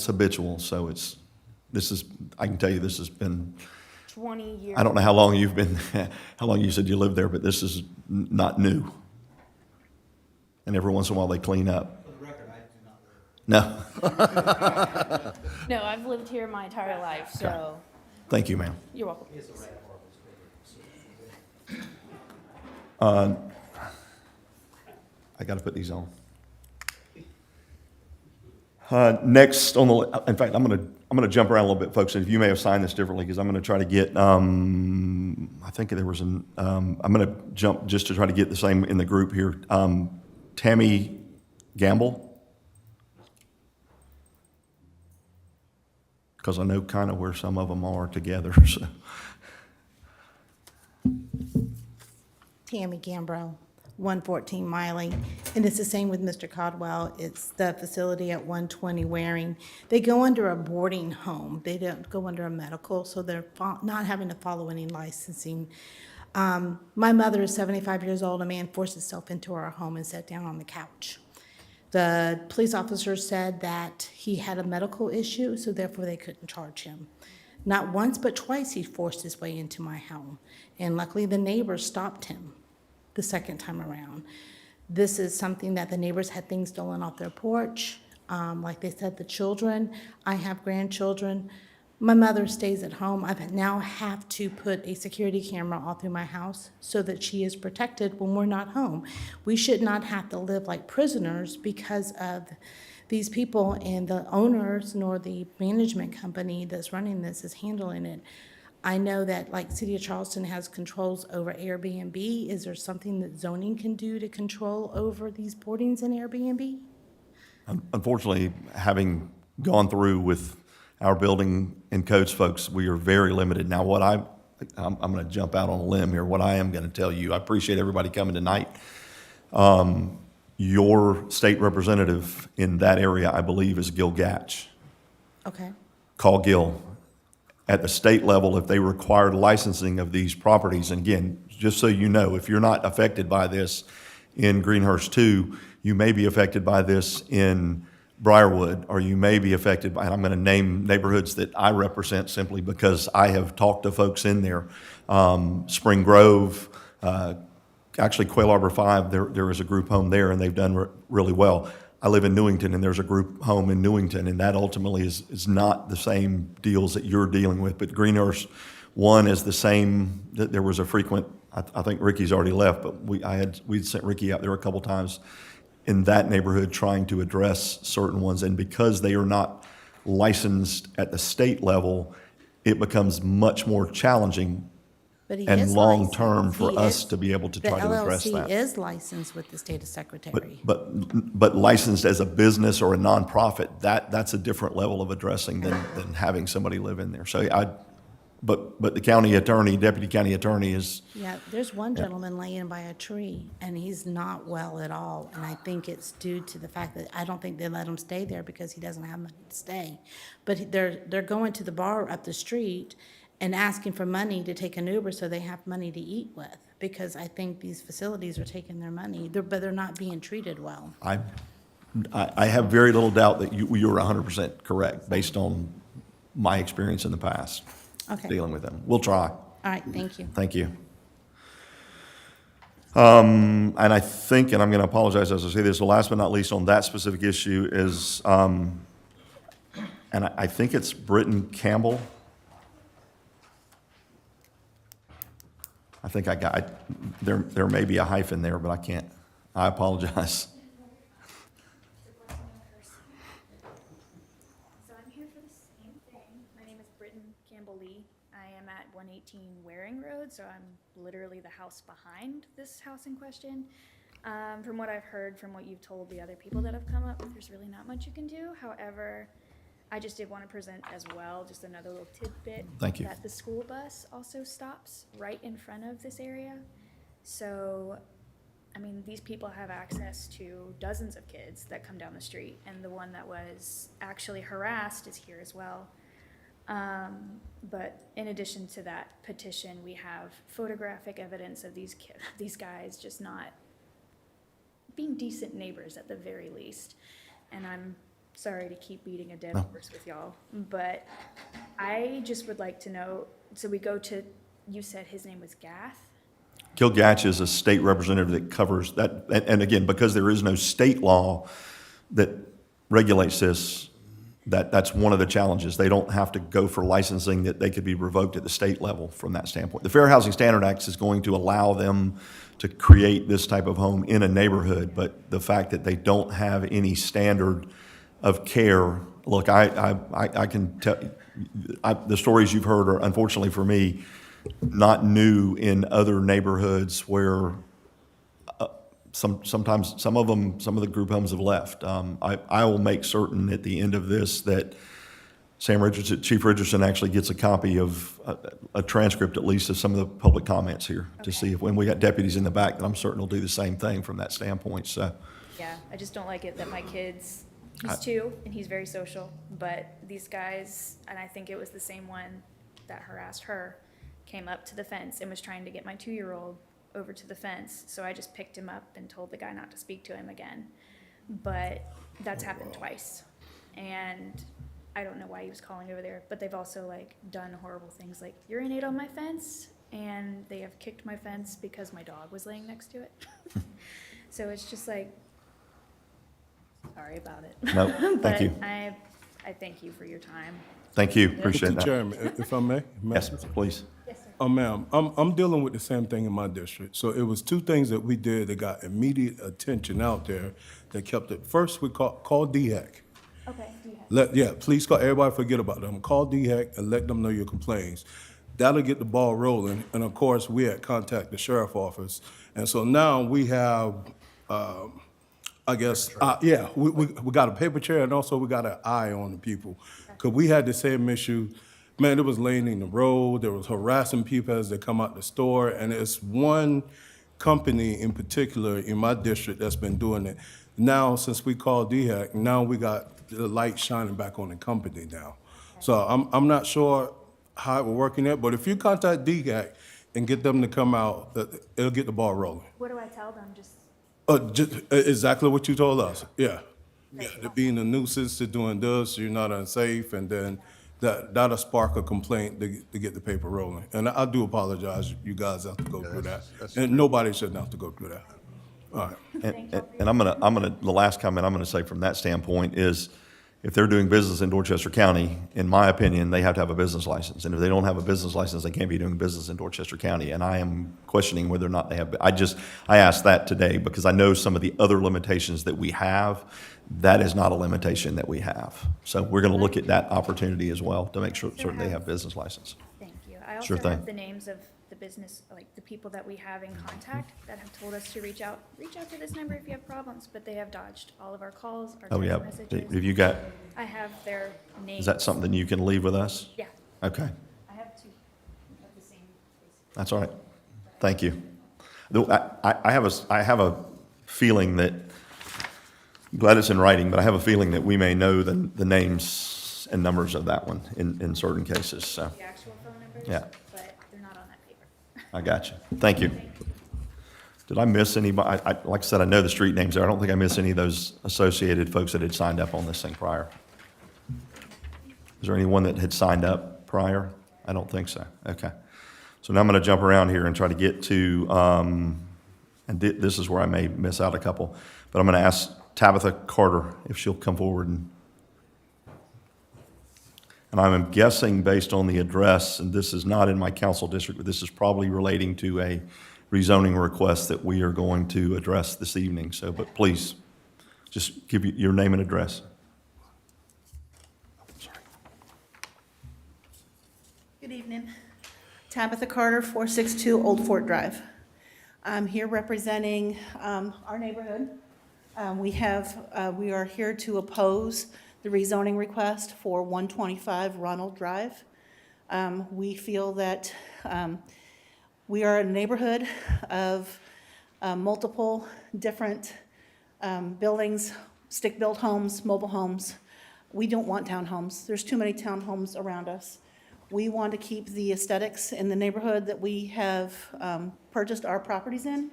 habitual, so I can tell you this has been, 20 years. I don't know how long you've been, how long you said you lived there, but this is not new. And every once in a while they clean up. For the record, I do not live. No. No, I've lived here my entire life, so Thank you, ma'am. you're welcome. I got to put these on. Next on the, in fact, I'm going to jump around a little bit, folks, and you may have signed this differently because I'm going to try to get, I think there was I'm going to jump just to try to get the same in the group here. Tammy Gamble. because I know kind of where some of them are together, so. Tammy Gambro, 114 Miley. And it's the same with Mr. Codwell. It's the facility at 120 Waring. They go under a boarding home. They don't go under a medical, so they're not having to follow any licensing. My mother is 75 years old. A man forced himself into our home and sat down on the couch. The police officer said that he had a medical issue, so therefore they couldn't charge him. Not once, but twice he forced his way into my home. And luckily, the neighbors stopped him the second time around. This is something that the neighbors had things stolen off their porch. Like they said, the children, I have grandchildren. My mother stays at home. I now have to put a security camera all through my house so that she is protected when we're not home. We should not have to live like prisoners because of these people, and the owners nor the management company that's running this is handling it. I know that like City of Charleston has controls over Airbnb. Is there something that zoning can do to control over these boardings in Airbnb? Unfortunately, having gone through with our building and codes folks, we are very limited. Now, what I'm going to jump out on a limb here. What I am going to tell you, I appreciate everybody coming tonight. Your state representative in that area, I believe, is Gil Gatch. Okay. Call Gil. At the state level, if they required licensing of these properties, and again, just so you know, if you're not affected by this in Greenhurst 2, you may be affected by this in Briarwood, or you may be affected by, and I'm going to name neighborhoods that I represent simply because I have talked to folks in there. Spring Grove, actually Quail Arbor 5, there is a group home there, and they've done really well. I live in Newington, and there's a group home in Newington, and that ultimately is not the same deals that you're dealing with. But Greenhurst 1 is the same. There was a frequent, I think Ricky's already left, but we'd sent Ricky out there a couple times in that neighborhood trying to address certain ones. And because they are not licensed at the state level, it becomes much more challenging But he and is long-term licensed. for He us is- to be able to try to address The that. LLC is licensed with the state secretary. But licensed as a business or a nonprofit, that's a different level of addressing than having somebody live in there. So but the county attorney, deputy county attorney is, Yeah, there's one gentleman laying by a tree, and he's not well at all. And I think it's due to the fact that I don't think they let him stay there because he doesn't have money to stay. But they're going to the bar up the street and asking for money to take an Uber so they have money to eat with, because I think these facilities are taking their money, but they're not being treated well. I have very little doubt that you're 100% correct based on my experience in the past Okay. dealing with them. We'll try. All right, thank you. Thank you. And I think, and I'm going to apologize as I say this, the last but not least on that specific issue is, and I think it's Britton Campbell. I think there may be a hyphen there, but I can't. I apologize. So I'm here for the same thing. My name is Britton Campbell Lee. I am at 118 Waring Road, so I'm literally the house behind this house in question. From what I've heard, from what you've told the other people that have come up, there's really not much you can do. However, I just did want to present as well, just another little tidbit. Thank you. That the school bus also stops right in front of this area. So, I mean, these people have access to dozens of kids that come down the street, and the one that was actually harassed is here as well. But in addition to that petition, we have photographic evidence of these guys just not being decent neighbors at the very least. And I'm sorry to keep beating a dead horse with y'all, but I just would like to know, so we go to, you said his name was Gath? Gil Gatch is a state representative that covers that, and again, because there is no state law that regulates this, that's one of the challenges. They don't have to go for licensing, that they could be revoked at the state level from that standpoint. The Fair Housing Standard Act is going to allow them to create this type of home in a neighborhood, but the fact that they don't have any standard of care, look, I can tell, the stories you've heard are, unfortunately for me, not new in other neighborhoods where sometimes some of the group homes have left. I will make certain at the end of this that Chief Richardson actually gets a copy of a transcript, at least, of some of the public comments here to see if, when we got deputies in the back, that I'm certain will do the same thing from that standpoint, so. Yeah, I just don't like it that my kids, he's 2 and he's very social, but these guys, and I think it was the same one that harassed her, came up to the fence and was trying to get my 2-year-old over to the fence. So I just picked him up and told the guy not to speak to him again. But that's happened twice. And I don't know why he was calling over there, but they've also like done horrible things like urinate on my fence, and they have kicked my fence because my dog was laying next to it. So it's just like, sorry about it. No, thank you. But I thank you for your time. Thank you, appreciate Mr. that. Chairman, if I may? Yes, please. Yes, sir. Ma'am, I'm dealing with the same thing in my district. So it was 2 things that we did that got immediate attention out there that kept it. First, we call DHEC. Okay, do you have? Please call, everybody forget about them. Call DHEC and let them know your complaints. That'll get the ball rolling. And of course, we had contact the sheriff office. And so now we have, we got a paper trail, and also we got an eye on the people. Because we had the same issue. Man, it was laying in the road, there was harassing people as they come out the store, and it's one company in particular in my district that's been doing it. Now, since we called DHEC, now we got the light shining back on the company now. So I'm not sure how it will work in there, but if you contact DHEC and get them to come out, it'll get the ball rolling. What do I tell them? Just Just exactly what you told us, yeah. Yeah, to being a nuisance, to doing this, you're not unsafe, and then that'll spark a complaint to get the paper rolling. And I do apologize, you guys have to go through that. And nobody shouldn't have to go through that. All right. And I'm gonna, the last comment I'm gonna say from that standpoint is, if they're doing business in Dorchester County, in my opinion, they have to have a business license. And if they don't have a business license, they can't be doing business in Dorchester County. And I am questioning whether or not they have, I asked that today because I know some of the other limitations that we have, that is not a limitation that we have. So we're gonna look at that opportunity as well to make sure certain they have business license. thank you. I Sure also have thing. the names of the business, like the people that we have in contact that have told us to reach out to this number if you have problems, but they have dodged all of our calls, our Oh, yeah. text messages. Have you got, I have their names. is that something you can leave with us? Yeah, Okay, I have 2 of the same place. that's all right. Thank you. Though I have a feeling that, I'm glad it's in writing, but I have a feeling that we may know the names and numbers of that one in certain cases, so. The actual phone numbers, Yeah. but they're not on that paper. I got you. Thank you. Did I miss anybody? Like I said, I know the street names there. I don't think I missed any of those associated folks that had signed up on this thing prior. Is there anyone that had signed up prior? I don't think so. Okay. So now I'm going to jump around here and try to get to, this is where I may miss out a couple, but I'm going to ask Tabitha Carter if she'll come forward and I'm guessing based on the address, and this is not in my council district, but this is probably relating to a rezoning request that we are going to address this evening. So, but please, just give your name and address. Good evening. Tabitha Carter, 462 Old Fort Drive. I'm here representing our neighborhood. We are here to oppose the rezoning request for 125 Ronald Drive. We feel that we are a neighborhood of multiple different buildings, stick-built homes, mobile homes. We don't want townhomes. There's too many townhomes around us. We want to keep the aesthetics in the neighborhood that we have purchased our properties in.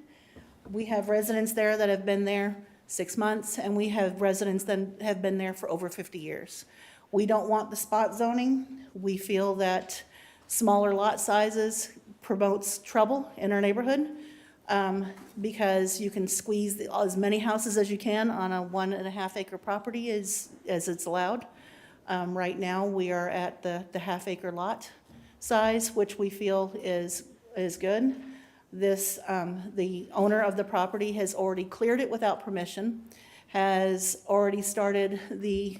We have residents there that have been there 6 months, and we have residents that have been there for over 50 years. We don't want the spot zoning. We feel that smaller lot sizes promotes trouble in our neighborhood because you can squeeze as many houses as you can on a 1.5 acre property as it's allowed. Right now, we are at the half-acre lot size, which we feel is good. The owner of the property has already cleared it without permission, has already started the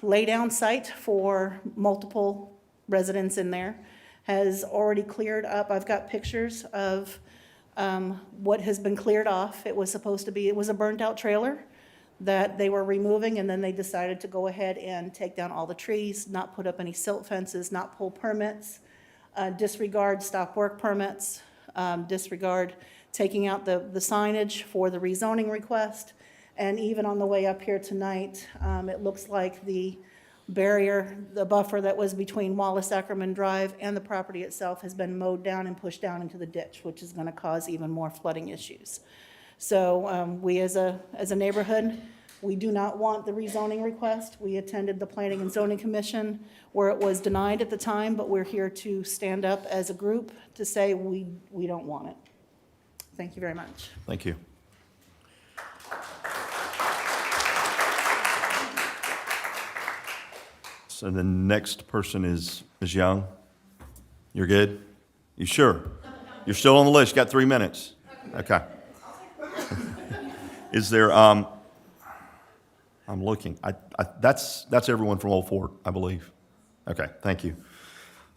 lay-down site for multiple residents in there, has already cleared up. I've got pictures of what has been cleared off. It was a burnt-out trailer that they were removing, and then they decided to go ahead and take down all the trees, not put up any silt fences, not pull permits, disregard stop work permits, disregard taking out the signage for the rezoning request. And even on the way up here tonight, it looks like the barrier, the buffer that was between Wallace Ackerman Drive and the property itself has been mowed down and pushed down into the ditch, which is going to cause even more flooding issues. So we as a neighborhood, we do not want the rezoning request. We attended the Planning and Zoning Commission where it was denied at the time, but we're here to stand up as a group to say we don't want it. Thank you very much. Thank you. So the next person is Ms. Young. You're good? You sure? You're still on the list. You got 3 minutes. Okay. Is there, I'm looking. That's everyone from Old Fort, I believe. Okay, thank you.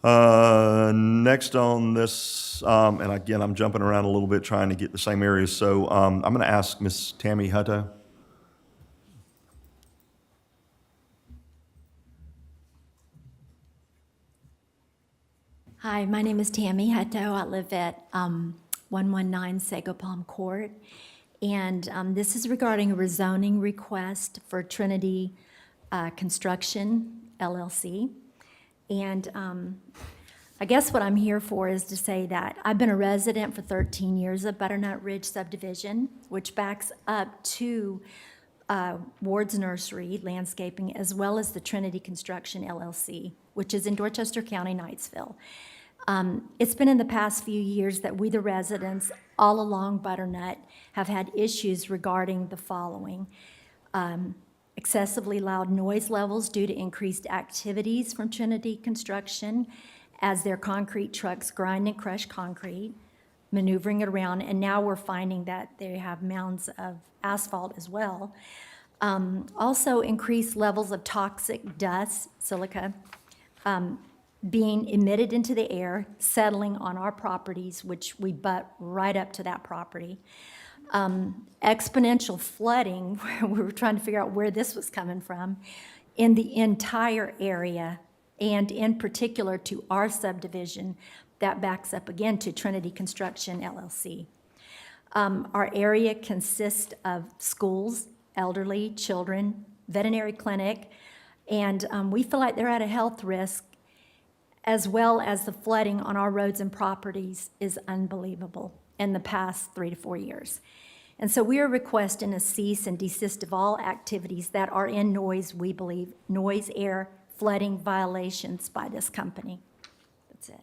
Next on this, and again, I'm jumping around a little bit trying to get the same areas. So I'm going to ask Ms. Tammy Hutto. Hi, my name is Tammy Hutto. I live at 119 Sago Palm Court. And this is regarding a rezoning request for Trinity Construction, LLC. And I guess what I'm here for is to say that I've been a resident for 13 years of Butternut Ridge subdivision, which backs up to Ward's Nursery Landscaping, as well as the Trinity Construction, LLC, which is in Dorchester County, Knightsville. It's been in the past few years that we, the residents, all along Butternut, have had issues regarding the following. Excessively loud noise levels due to increased activities from Trinity Construction as their concrete trucks grind and crush concrete, maneuvering it around, and now we're finding that they have mounds of asphalt as well. Also, increased levels of toxic dust, silica, being emitted into the air, settling on our properties, which we butt right up to that property. Exponential flooding, we were trying to figure out where this was coming from, in the entire area, and in particular to our subdivision that backs up again to Trinity Construction, LLC. Our area consists of schools, elderly, children, veterinary clinic, and we feel like they're at a health risk, as well as the flooding on our roads and properties is unbelievable in the past 3 to 4 years. And so we are requesting a cease and desist of all activities that are in noise, we believe, noise, air, flooding violations by this company. That's it.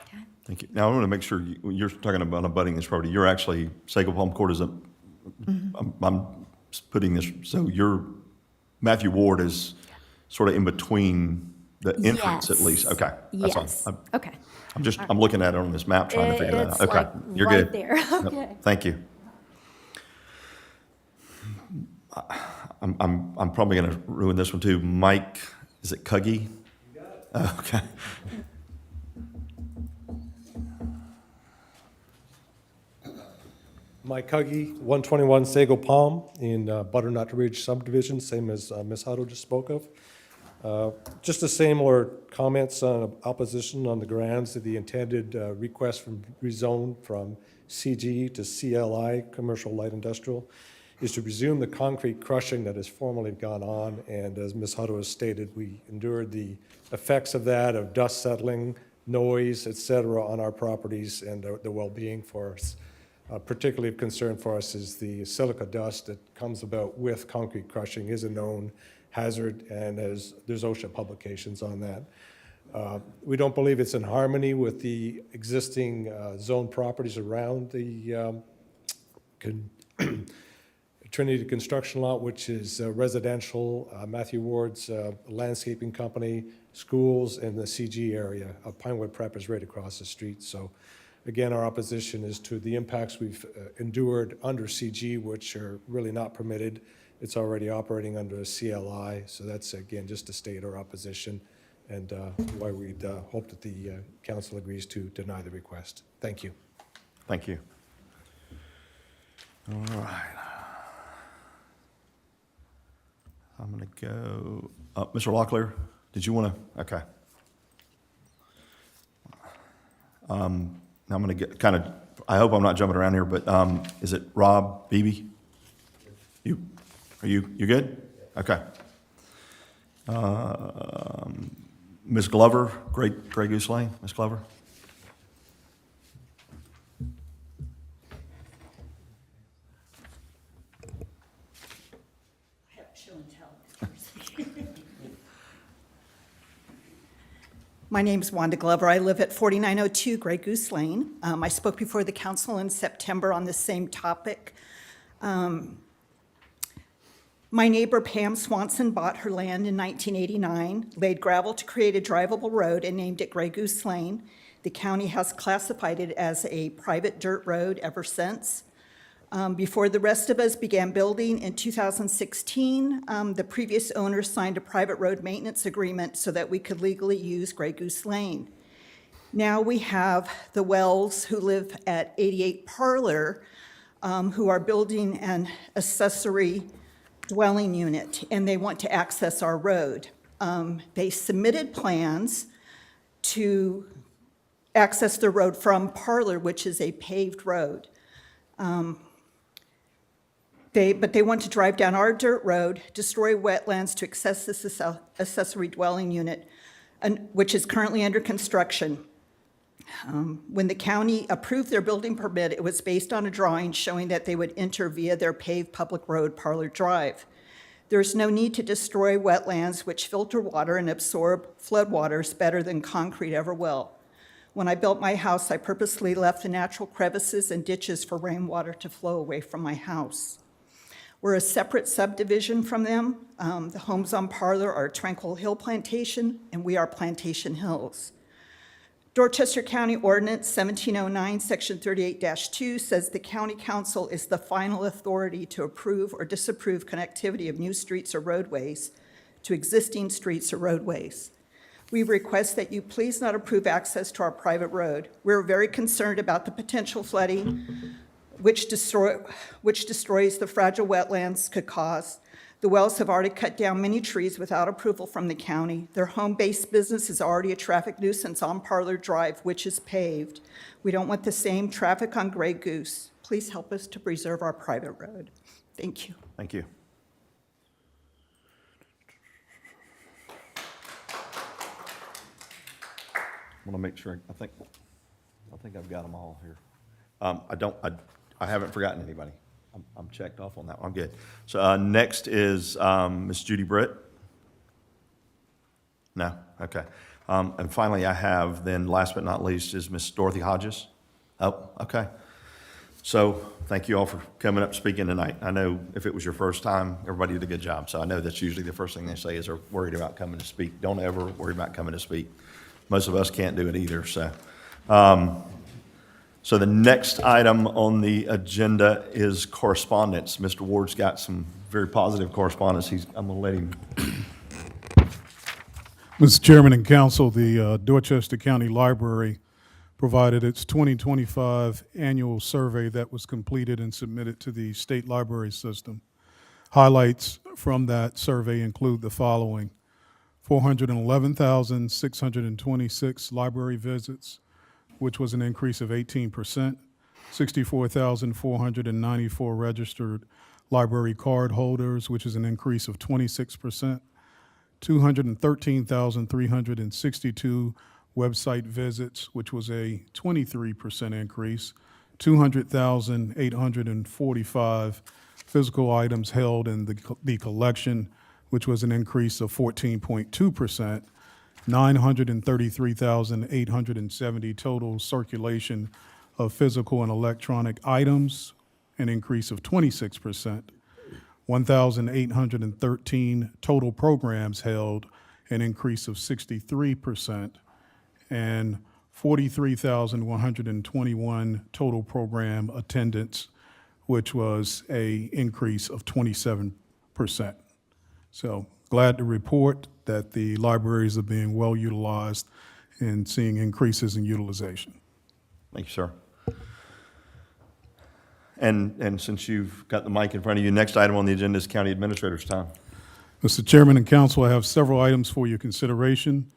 Okay. Thank you. Now, I want to make sure you're talking about abutting this property. You're actually, Sago Palm Court is a, I'm putting this, so your Matthew Ward is sort of in between the entrance at least. Okay. That's Yes. all. Okay. I'm looking at it on this map trying to figure that It's out. Okay. like You're right good. there. Yep. Okay. Thank you. I'm probably going to ruin this one too. Mike, is it Cuggy? You got it. Okay. Mike Huggy, 121 Sago Palm in Butternut Ridge subdivision, same as Ms. Hutto just spoke of. Just the same or comments on opposition on the grounds that the intended request from rezone from CG to CLI, Commercial Light Industrial, is to resume the concrete crushing that has formerly gone on. And as Ms. Hutto has stated, we endured the effects of that, of dust settling, noise, et cetera, on our properties and the well-being for us. Particularly of concern for us is the silica dust that comes about with concrete crushing is a known hazard, and there's OSHA publications on that. We don't believe it's in harmony with the existing zone properties around the Trinity Construction lot, which is residential, Matthew Ward's landscaping company, schools, and the CG area. Pinewood Prep is right across the street. So again, our opposition is to the impacts we've endured under CG, which are really not permitted. It's already operating under a CLI, so that's, again, just to state our opposition and why we'd hope that the council agrees to deny the request. Thank you. Thank you. All right. I'm going to go, Mr. Locklear, did you want to, okay. Now I'm going to get kind of, I hope I'm not jumping around here, but is it Rob Beebe? You good? Okay. Ms. Glover, Grey Goose Lane, Ms. Glover? My name is Wanda Glover. I live at 4902 Grey Goose Lane. I spoke before the council in September on the same topic. My neighbor Pam Swanson bought her land in 1989, laid gravel to create a drivable road and named it Grey Goose Lane. The county has classified it as a private dirt road ever since. Before the rest of us began building in 2016, the previous owner signed a private road maintenance agreement so that we could legally use Grey Goose Lane. Now we have the Wells who live at 88 Parlor who are building an accessory dwelling unit, and they want to access our road. They submitted plans to access the road from Parlor, which is a paved road. But they want to drive down our dirt road, destroy wetlands to access this accessory dwelling unit, which is currently under construction. When the county approved their building permit, it was based on a drawing showing that they would enter via their paved public road, Parlor Drive. There's no need to destroy wetlands which filter water and absorb floodwaters better than concrete ever will. When I built my house, I purposely left the natural crevices and ditches for rainwater to flow away from my house. We're a separate subdivision from them. The homes on Parlor are Tranquil Hill Plantation, and we are Plantation Hills. Dorchester County Ordinance 1709, Section 38-2 says the county council is the final authority to approve or disapprove connectivity of new streets or roadways to existing streets or roadways. We request that you please not approve access to our private road. We're very concerned about the potential flooding which destroys the fragile wetlands could cause. The Wells have already cut down many trees without approval from the county. Their home-based business is already a traffic nuisance on Parlor Drive, which is paved. We don't want the same traffic on Grey Goose. Please help us to preserve our private road. Thank you. Thank you. I want to make sure, I think I've got them all here. I haven't forgotten anybody. I'm checked off on that one. I'm good. So next is Ms. Judy Britt. No? Okay. And finally, I have then, last but not least, is Ms. Dorothy Hodges. Oh, okay. So thank you all for coming up speaking tonight. I know if it was your first time, everybody did a good job. So I know that's usually the first thing they say is they're worried about coming to speak. Don't ever worry about coming to speak. Most of us can't do it either. So the next item on the agenda is correspondence. Mr. Ward's got some very positive correspondence. I'm going to let him. Mr. Chairman and Council, the Dorchester County Library provided its 2025 annual survey that was completed and submitted to the state library system. Highlights from that survey include the following: 411,626 library visits, which was an increase of 18%, 64,494 registered library card holders, which is an increase of 26%, 213,362 website visits, which was a 23% increase, 200,845 physical items held in the collection, which was an increase of 14.2%, 933,870 total circulation of physical and electronic items, an increase of 26%, 1,813 total programs held, an increase of 63%, and 43,121 total program attendance, which was an increase of 27%. So glad to report that the libraries are being well utilized and seeing increases in utilization. Thank you, sir. And since you've got the mic in front of you, next item on the agenda is County Administrator's time. Mr. Chairman and council, I have several items for your consideration.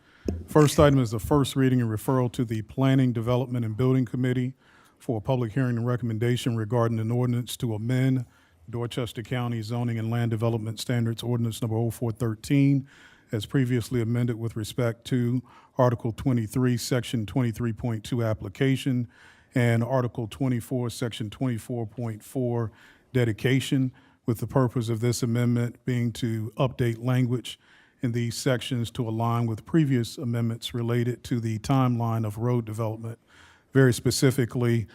First item is the first reading and referral to the Planning, Development, and Building Committee for a public hearing and recommendation regarding an ordinance to amend Dorchester County Zoning and Land Development Standards Ordinance Number 0413, as previously amended with respect to Article 23, Section 23.2 application, and Article 24, Section 24.4 dedication, with the purpose of this amendment being to update language in these sections to align with previous amendments related to the timeline of road development. Very specifically,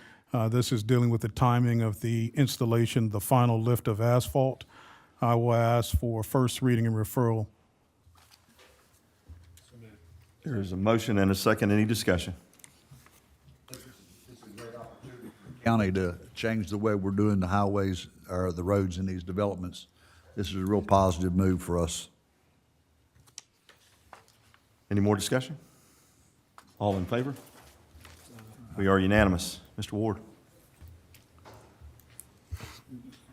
this is dealing with the timing of the installation of the final lift of asphalt. I will ask for first reading and referral. There is a motion and a second. Any discussion? County to change the way we're doing the highways or the roads in these developments. This is a real positive move for us. Any more discussion? All in favor? We are unanimous. Mr. Ward?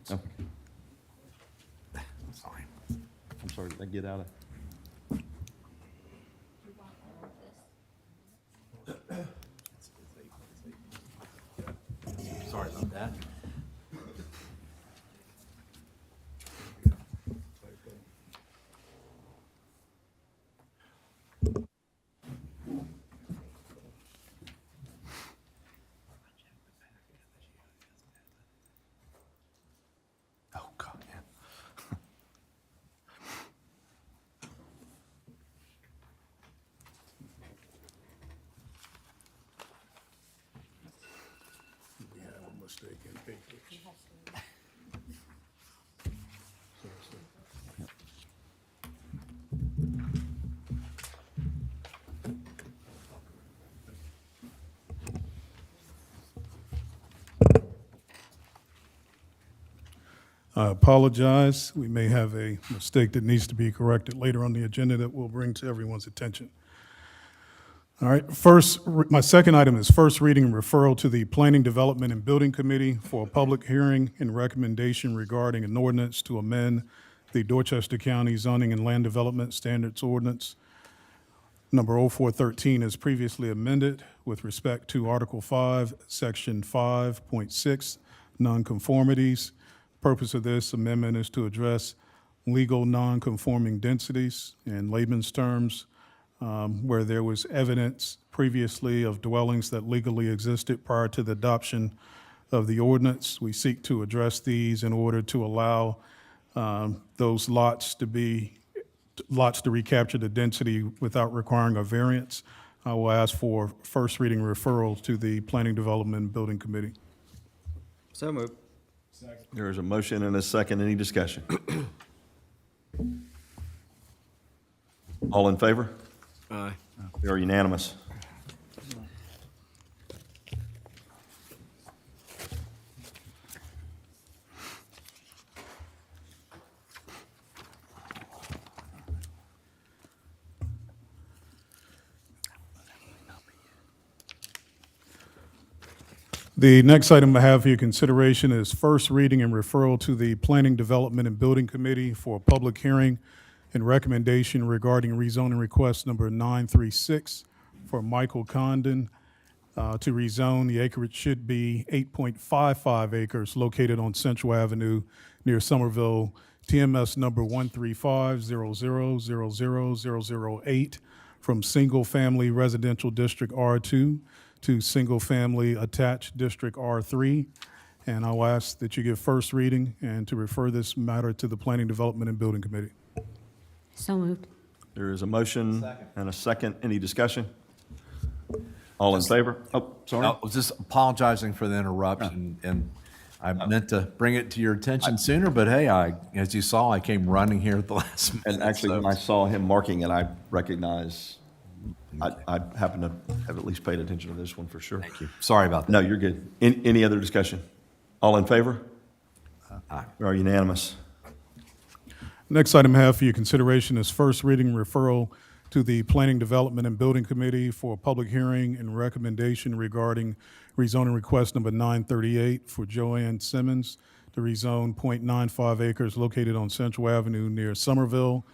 No. I'm sorry, did I get out of? Sorry about that. Oh, God, man. We have a mistake in papers. I apologize. We may have a mistake that needs to be corrected later on the agenda that we'll bring to everyone's attention. All right, my second item is first reading and referral to the Planning, Development, and Building Committee for a public hearing and recommendation regarding an ordinance to amend the Dorchester County Zoning and Land Development Standards Ordinance Number 0413 as previously amended with respect to Article 5, Section 5.6, nonconformities. Purpose of this amendment is to address legal nonconforming densities in layman's terms, where there was evidence previously of dwellings that legally existed prior to the adoption of the ordinance. We seek to address these in order to allow those lots to recapture the density without requiring a variance. I will ask for first reading referral to the Planning, Development, and Building Committee. So moved. There is a motion and a second. Any discussion? All in favor? Aye. We are unanimous. The next item I have for your consideration is first reading and referral to the Planning, Development, and Building Committee for a public hearing and recommendation regarding rezoning request number 936 for Michael Condon to rezone. The acreage should be 8.55 acres located on Central Avenue near Somerville, TMS number 13500000008 from single-family residential district R2 to single-family attached district R3. And I'll ask that you give first reading and to refer this matter to the Planning, Development, and Building Committee. So moved. There is a motion and a second. Any discussion? All in favor? Oh, sorry. I was just apologizing for the interruption, and I meant to bring it to your attention sooner, but hey, as you saw, I came running here at the last minute. And actually, when I saw him marking it, I recognized, I happen to have at least paid attention to this one for sure. Thank you. Sorry about that. No, you're good. Any other discussion? All in favor? Aye. We are unanimous. Next item I have for your consideration is first reading referral to the Planning, Development, and Building Committee for a public hearing and recommendation regarding rezoning request number 938 for Joanne Simmons to rezone .95 acres located on Central Avenue near Somerville,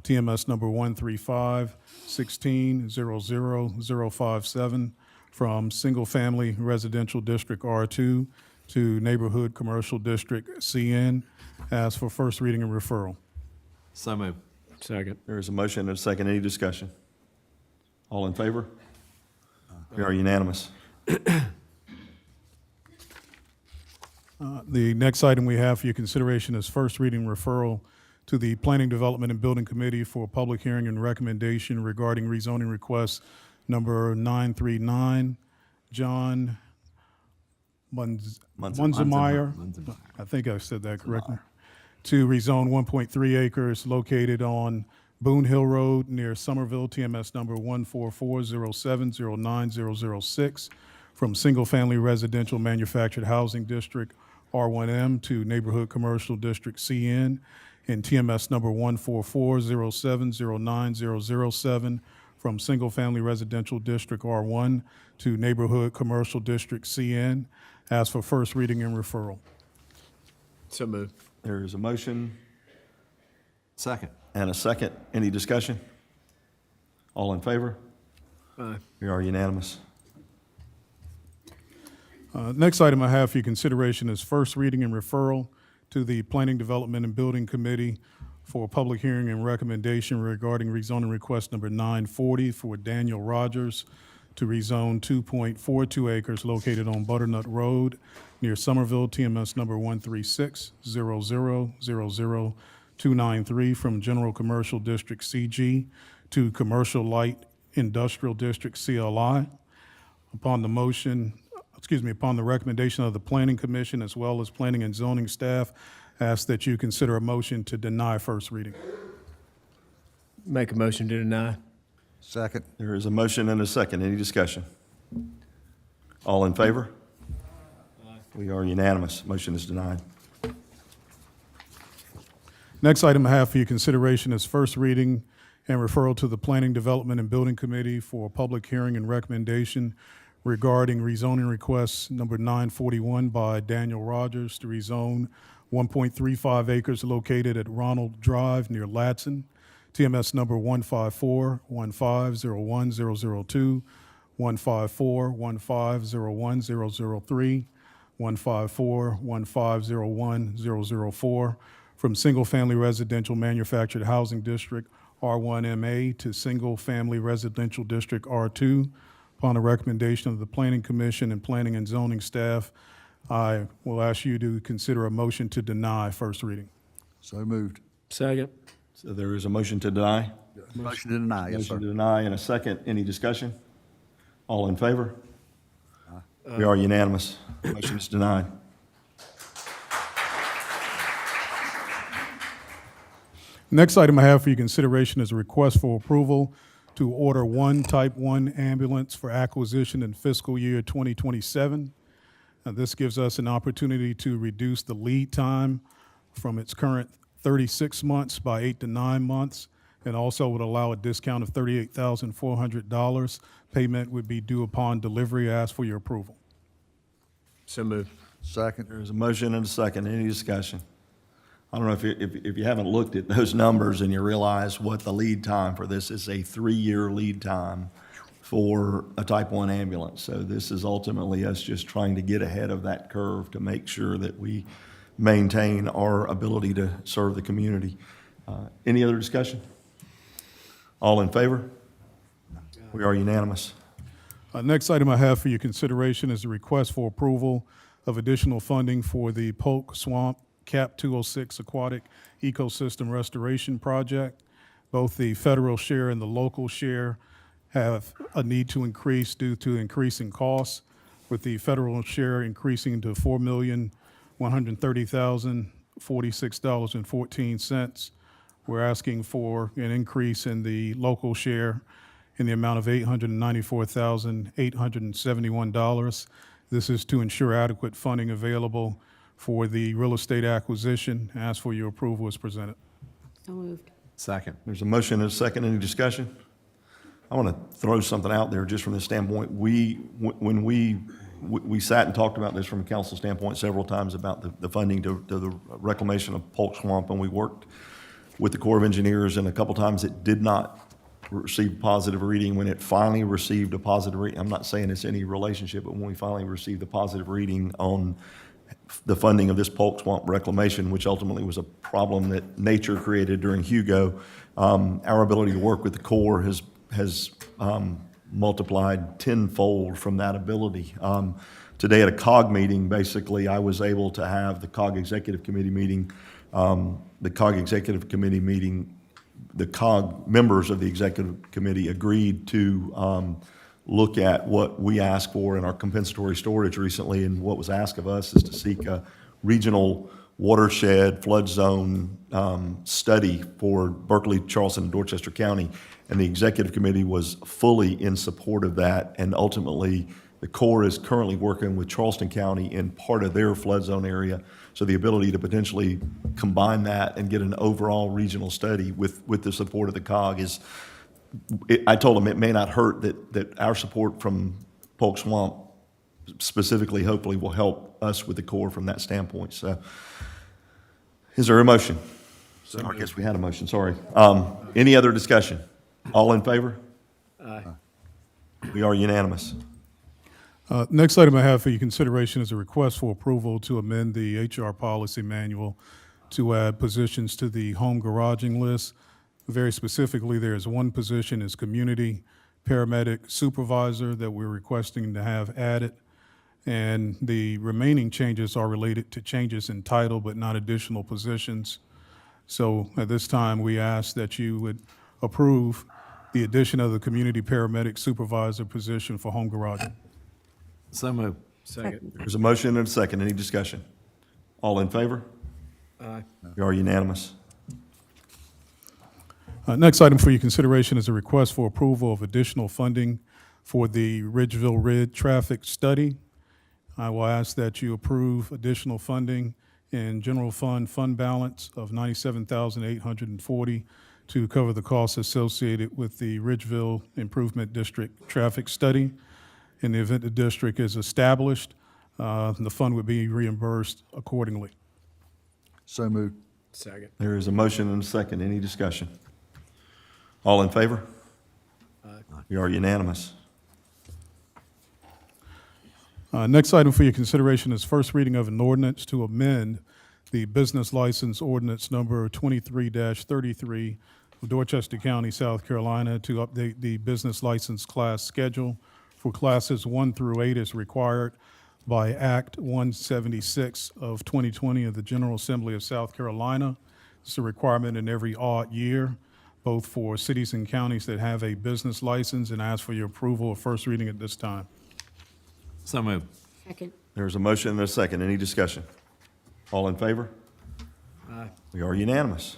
TMS number 135-16-00057, from single-family residential district R2 to neighborhood commercial district CN. Ask for first reading and referral. So moved. Second. There is a motion and a second. Any discussion? All in favor? We are unanimous. The next item we have for your consideration is first reading referral to the Planning, Development, and Building Committee for public hearing and recommendation regarding rezoning request number 939, John Munzemeyer. I think I said that correctly. To rezone 1.3 acres located on Boone Hill Road near Somerville, TMS number 14407090006, from single-family residential manufactured housing district R1M to neighborhood commercial district CN, and TMS number 14407090007, from single-family residential district R1 to neighborhood commercial district CN. Ask for first reading and referral. So moved. There is a motion Second. and a second. Any discussion? All in favor? Aye. We are unanimous. Next item I have for your consideration is first reading and referral to the Planning, Development, and Building Committee for public hearing and recommendation regarding rezoning request number 940 for Daniel Rogers to rezone 2.42 acres located on Butternut Road near Somerville, TMS number 136-0000293, from General Commercial District CG to Commercial Light Industrial District CLI. Upon the recommendation of the Planning Commission as well as Planning and Zoning staff, ask that you consider a motion to deny first reading. Make a motion to deny. Second. There is a motion and a second. Any discussion? All in favor? We are unanimous. Motion is denied. Next item I have for your consideration is first reading and referral to the Planning, Development, and Building Committee for public hearing and recommendation regarding rezoning request number 941 by Daniel Rogers to rezone 1.35 acres located at Ronald Drive near Ladson, TMS number 154-1501002, 154-1501003, 154-1501004, from single-family residential manufactured housing district R1MA to single-family residential district R2. Upon the recommendation of the Planning Commission and Planning and Zoning staff, I will ask you to consider a motion to deny first reading. So moved. Second. So there is a motion to deny. Motion to deny, yes, sir. Motion to deny and a second. Any discussion? All in favor? We are unanimous. Motion is denied. Next item I have for your consideration is a request for approval to order one Type 1 ambulance for acquisition in fiscal year 2027. This gives us an opportunity to reduce the lead time from its current 36 months by 8 to 9 months, and also would allow a discount of $38,400. Payment would be due upon delivery. I ask for your approval. So moved. Second. There is a motion and a second. Any discussion? I don't know if you haven't looked at those numbers and you realize what the lead time for this is, a 3-year lead time for a Type 1 ambulance. So this is ultimately us just trying to get ahead of that curve to make sure that we maintain our ability to serve the community. Any other discussion? All in favor? We are unanimous. Next item I have for your consideration is a request for approval of additional funding for the Polk Swamp CAP 206 Aquatic Ecosystem Restoration Project. Both the federal share and the local share have a need to increase due to increasing costs, with the federal share increasing to $4,130,046.14. We're asking for an increase in the local share in the amount of $894,871. This is to ensure adequate funding available for the real estate acquisition. Ask for your approval as presented. So moved. Second. There's a motion and a second. Any discussion? I want to throw something out there just from the standpoint, when we we sat and talked about this from a council standpoint several times about the funding to the reclamation of Polk Swamp, and we worked with the Corps of Engineers, and a couple times it did not receive positive reading. When it finally received a positive reading, I'm not saying it's any relationship, but when we finally received a positive reading on the funding of this Polk Swamp reclamation, which ultimately was a problem that nature created during Hugo, our ability to work with the Corps has multiplied tenfold from that ability. Today at a COG meeting, basically, I was able to have the COG Executive Committee meeting. The COG Executive Committee meeting, the COG members of the Executive Committee agreed to look at what we asked for in our compensatory storage recently, and what was asked of us is to seek a regional watershed flood zone study for Berkeley, Charleston, and Dorchester County. And the Executive Committee was fully in support of that, and ultimately the Corps is currently working with Charleston County in part of their flood zone area. So the ability to potentially combine that and get an overall regional study with the support of the COG is, I told them it may not hurt that our support from Polk Swamp specifically, hopefully, will help us with the Corps from that standpoint. So is there a motion? I guess we had a motion, sorry. Any other discussion? All in favor? Aye. We are unanimous. Next item I have for your consideration is a request for approval to amend the HR policy manual to add positions to the home garaging list. Very specifically, there is one position as community paramedic supervisor that we're requesting to have added. And the remaining changes are related to changes in title, but not additional positions. So at this time, we ask that you would approve the addition of the community paramedic supervisor position for home garaging. So moved. Second. There's a motion and a second. Any discussion? All in favor? Aye. We are unanimous. Next item for your consideration is a request for approval of additional funding for the Ridgeville Rid traffic study. I will ask that you approve additional funding in general fund balance of $97,840 to cover the costs associated with the Ridgeville Improvement District traffic study. In the event the district is established, the fund would be reimbursed accordingly. So moved. Second. There is a motion and a second. Any discussion? All in favor? Aye. We are unanimous. Next item for your consideration is first reading of an ordinance to amend the business license ordinance number 23-33 of Dorchester County, South Carolina, to update the business license class schedule for classes 1 through 8 as required by Act 176 of 2020 of the General Assembly of South Carolina. It's a requirement in every odd year, both for cities and counties that have a business license, and I ask for your approval of first reading at this time. So moved. Second. There's a motion and a second. Any discussion? All in favor? Aye. We are unanimous.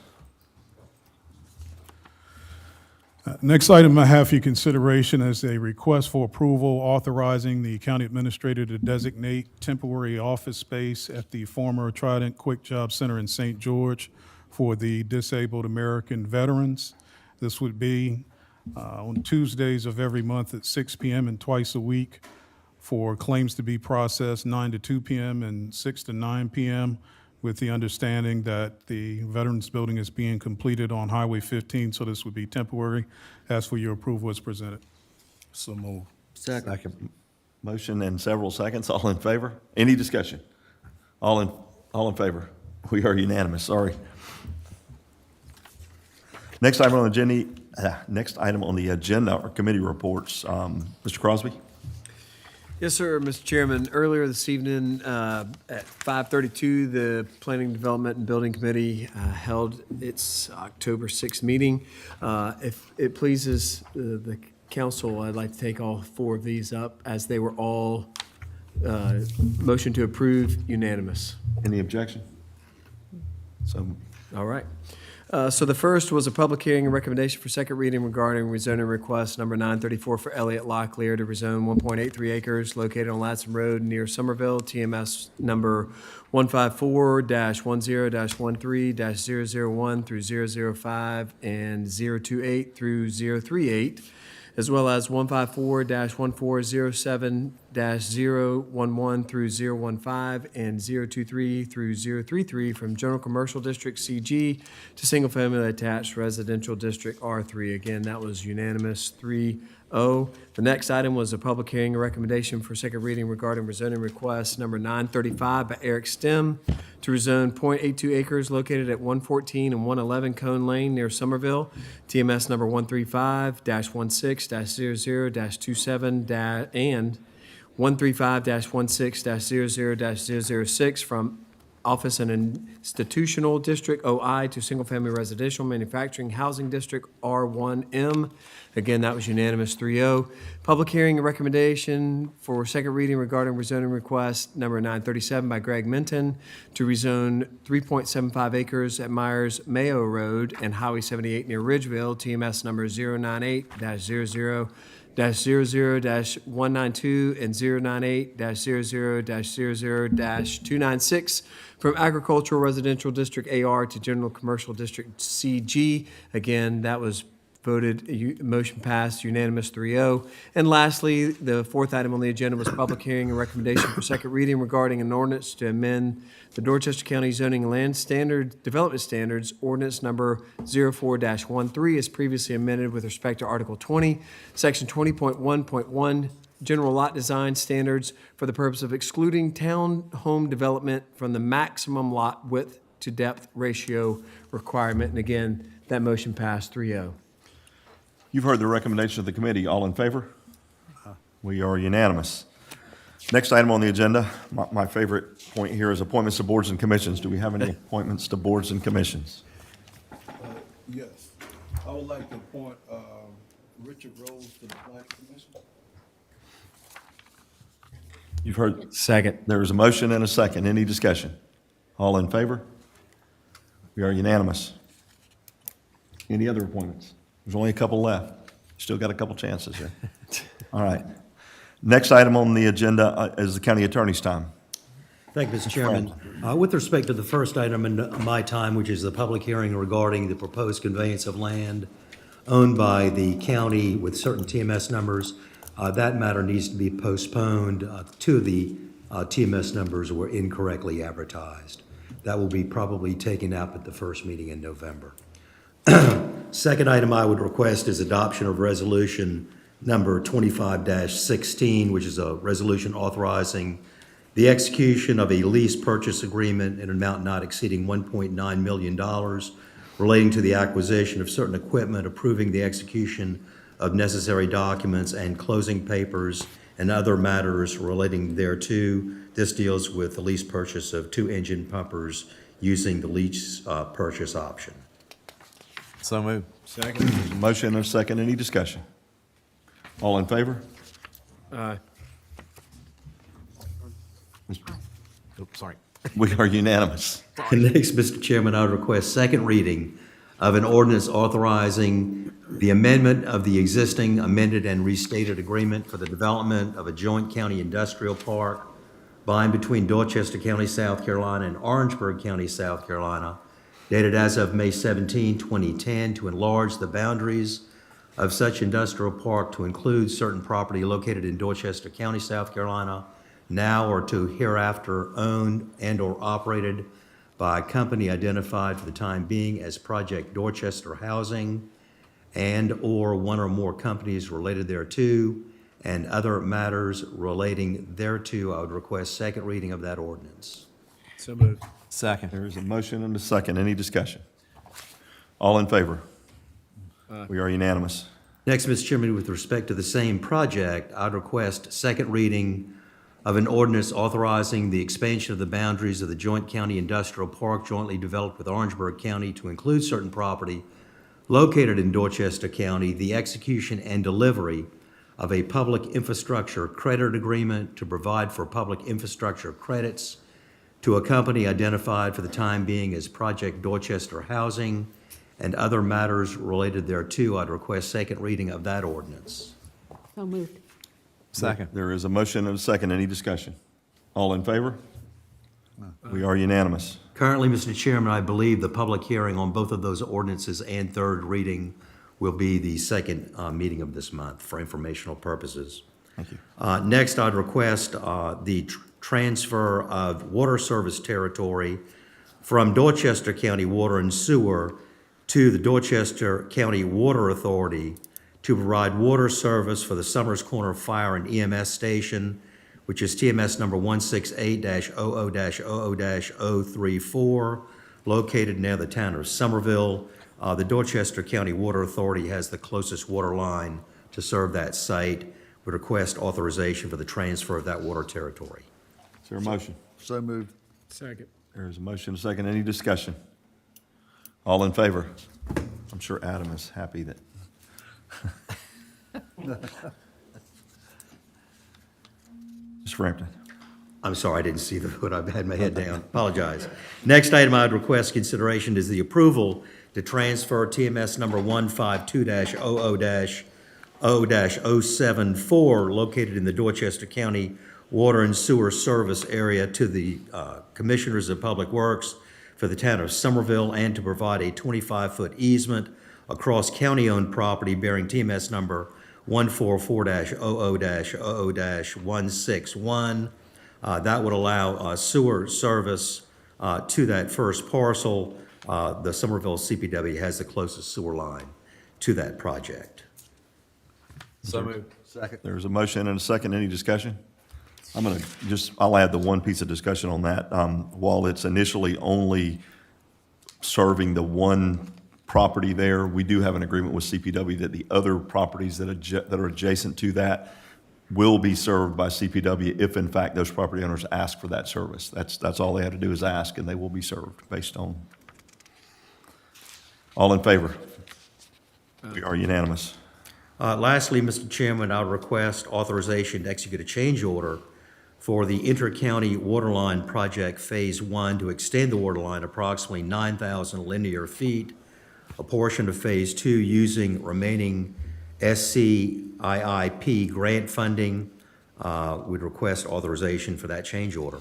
Next item I have for your consideration is a request for approval authorizing the county administrator to designate temporary office space at the former Trident Quick Job Center in St. George for the disabled American veterans. This would be on Tuesdays of every month at 6 p.m. and twice a week for claims to be processed 9 to 2 p.m. and 6 to 9 p.m. with the understanding that the Veterans Building is being completed on Highway 15, so this would be temporary. Ask for your approval as presented. So move. Second. Motion and several seconds. All in favor? Any discussion? All in favor? We are unanimous. Sorry. Next item on the agenda are committee reports. Mr. Crosby? Yes, sir, Mr. Chairman. Earlier this evening at 5:32, the Planning, Development, and Building Committee held its October 6th meeting. If it pleases the council, I'd like to take all 4 of these up as they were all motion to approve unanimous. Any objection? So, all right. So the first was a public hearing and recommendation for second reading regarding rezoning request number 934 for Elliott Locklear to rezone 1.83 acres located on Latson Road near Somerville, TMS number 154-10-13-001 through 005 and 028 through 038, as well as 154-1407 25-011 through 015 and 023 through 033 from General Commercial District CG to Single Family Attached Residential District R3. Again, that was unanimous 3-0. The next item was a public hearing, a recommendation for second reading regarding rezoning request number 935 by Eric Stem to rezone .82 acres located at 114 and 111 Cone Lane near Somerville, TMS number 135-16-00-27 and 135-16-00-006 from Office and Institutional District OI to Single Family Residential Manufacturing Housing District R1M. Again, that was unanimous 3-0. Public hearing and recommendation for second reading regarding rezoning request number 937 by Greg Minton to rezone 3.75 acres at Myers Mayo Road and Highway 78 near Ridgeville, TMS number 098-00-00-192 and 098-00-00-296 from Agricultural Residential District AR to General Commercial District CG. Again, that was voted, motion passed unanimous 3-0. And lastly, the fourth item on the agenda was public hearing and recommendation for second reading regarding an ordinance to amend the Dorchester County Zoning and Land Standard Development Standards Ordinance Number 04-13 as previously amended with respect to Article 20, Section 20.1.1, General Lot Design Standards for the purpose of excluding town home development from the maximum lot width to depth ratio requirement. And again, that motion passed 3-0. You've heard the recommendation of the committee. All in favor? We are unanimous. Next item on the agenda, my favorite point here is appointments to boards and commissions. Do we have any appointments to boards and commissions? Yes. I would like to appoint Richard Rose to the Planning Commission. You've heard. Second. There is a motion and a second. Any discussion? All in favor? We are unanimous. Any other appointments? There's only a couple left. Still got a couple chances here. All right. Next item on the agenda is the county attorney's time. Thank you, Mr. Chairman. With respect to the first item in my time, which is the public hearing regarding the proposed conveyance of land owned by the county with certain TMS numbers, that matter needs to be postponed. Two of the TMS numbers were incorrectly advertised. That will be probably taken up at the first meeting in November. Second item I would request is adoption of resolution number 25-16, which is a resolution authorizing the execution of a lease purchase agreement in an amount not exceeding $1.9 million relating to the acquisition of certain equipment, approving the execution of necessary documents and closing papers and other matters relating thereto. This deals with the lease purchase of 2 engine pumpers using the lease purchase option. So moved. Second. There's a motion and a second. Any discussion? All in favor? Aye. Oops, sorry. We are unanimous. Next, Mr. Chairman, I would request second reading of an ordinance authorizing the amendment of the existing amended and restated agreement for the development of a joint county industrial park by and between Dorchester County, South Carolina, and Orangeburg County, South Carolina, dated as of May 17, 2010, to enlarge the boundaries of such industrial park to include certain property located in Dorchester County, South Carolina, now or to hereafter owned and/or operated by a company identified for the time being as Project Dorchester Housing and/or one or more companies related thereto, and other matters relating thereto. I would request second reading of that ordinance. So moved. Second. There is a motion and a second. Any discussion? All in favor? We are unanimous. Next, Mr. Chairman, with respect to the same project, I'd request second reading of an ordinance authorizing the expansion of the boundaries of the joint county industrial park jointly developed with Orangeburg County to include certain property located in Dorchester County, the execution and delivery of a public infrastructure credit agreement to provide for public infrastructure credits to a company identified for the time being as Project Dorchester Housing and other matters related thereto. I'd request second reading of that ordinance. So moved. Second. There is a motion and a second. Any discussion? All in favor? We are unanimous. Currently, Mr. Chairman, I believe the public hearing on both of those ordinances and third reading will be the second meeting of this month for informational purposes. Thank you. Next, I'd request the transfer of water service territory from Dorchester County Water and Sewer to the Dorchester County Water Authority to provide water service for the Summers Corner Fire and EMS Station, which is TMS number 168-00-00-034, located near the town of Somerville. The Dorchester County Water Authority has the closest water line to serve that site. Would request authorization for the transfer of that water territory. Is there a motion? So moved. Second. There's a motion and a second. Any discussion? All in favor? I'm sure Adam is happy that. Mr. Frampton. I'm sorry, I didn't see the vote. I had my head down. Apologize. Next item I'd request consideration is the approval to transfer TMS number 152-00-0-074, located in the Dorchester County Water and Sewer Service area, to the Commissioners of Public Works for the town of Somerville, and to provide a 25-foot easement across county-owned property bearing TMS number 144-00-00-161. That would allow sewer service to that first parcel. The Somerville CPW has the closest sewer line to that project. So moved. Second. There's a motion and a second. Any discussion? I'll add the one piece of discussion on that. While it's initially only serving the one property there, we do have an agreement with CPW that the other properties that are adjacent to that will be served by CPW if in fact those property owners ask for that service. That's all they have to do is ask, and they will be served based on. All in favor? We are unanimous. Lastly, Mr. Chairman, I would request authorization to execute a change order for the Inter-County Waterline Project Phase 1 to extend the water line approximately 9,000 linear feet, a portion of Phase 2 using remaining SCIIP grant funding. We'd request authorization for that change order.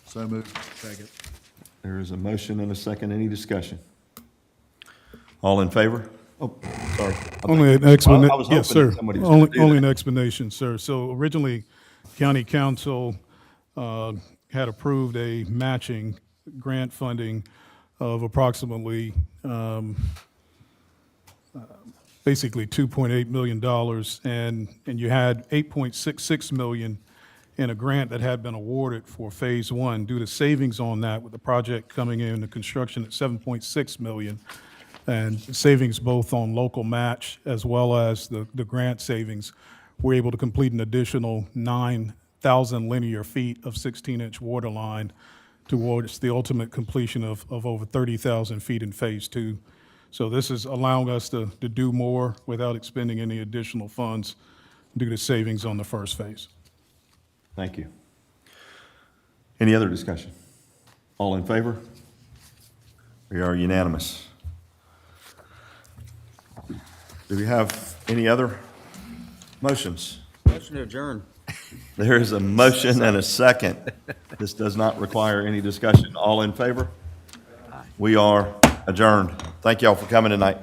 So moved. Second. There is a motion and a second. Any discussion? All in favor? Oh, sorry. Only an I was explanation, hoping yes, sir. that somebody was gonna do Only that. an explanation, sir. So originally, County Council had approved a matching grant funding of approximately, basically $2.8 million, and you had $8.66 million in a grant that had been awarded for Phase 1. Due to savings on that, with the project coming in, the construction at $7.6 million, and savings both on local match as well as the grant savings, we're able to complete an additional 9,000 linear feet of 16-inch water line towards the ultimate completion of over 30,000 feet in Phase 2. So this is allowing us to do more without expending any additional funds due to savings on the first phase. Thank you. Any other discussion? All in favor? We are unanimous. Do we have any other motions? Motion to adjourn. There is a motion and a second. This does not require any discussion. All in favor? We are adjourned. Thank y'all for coming tonight.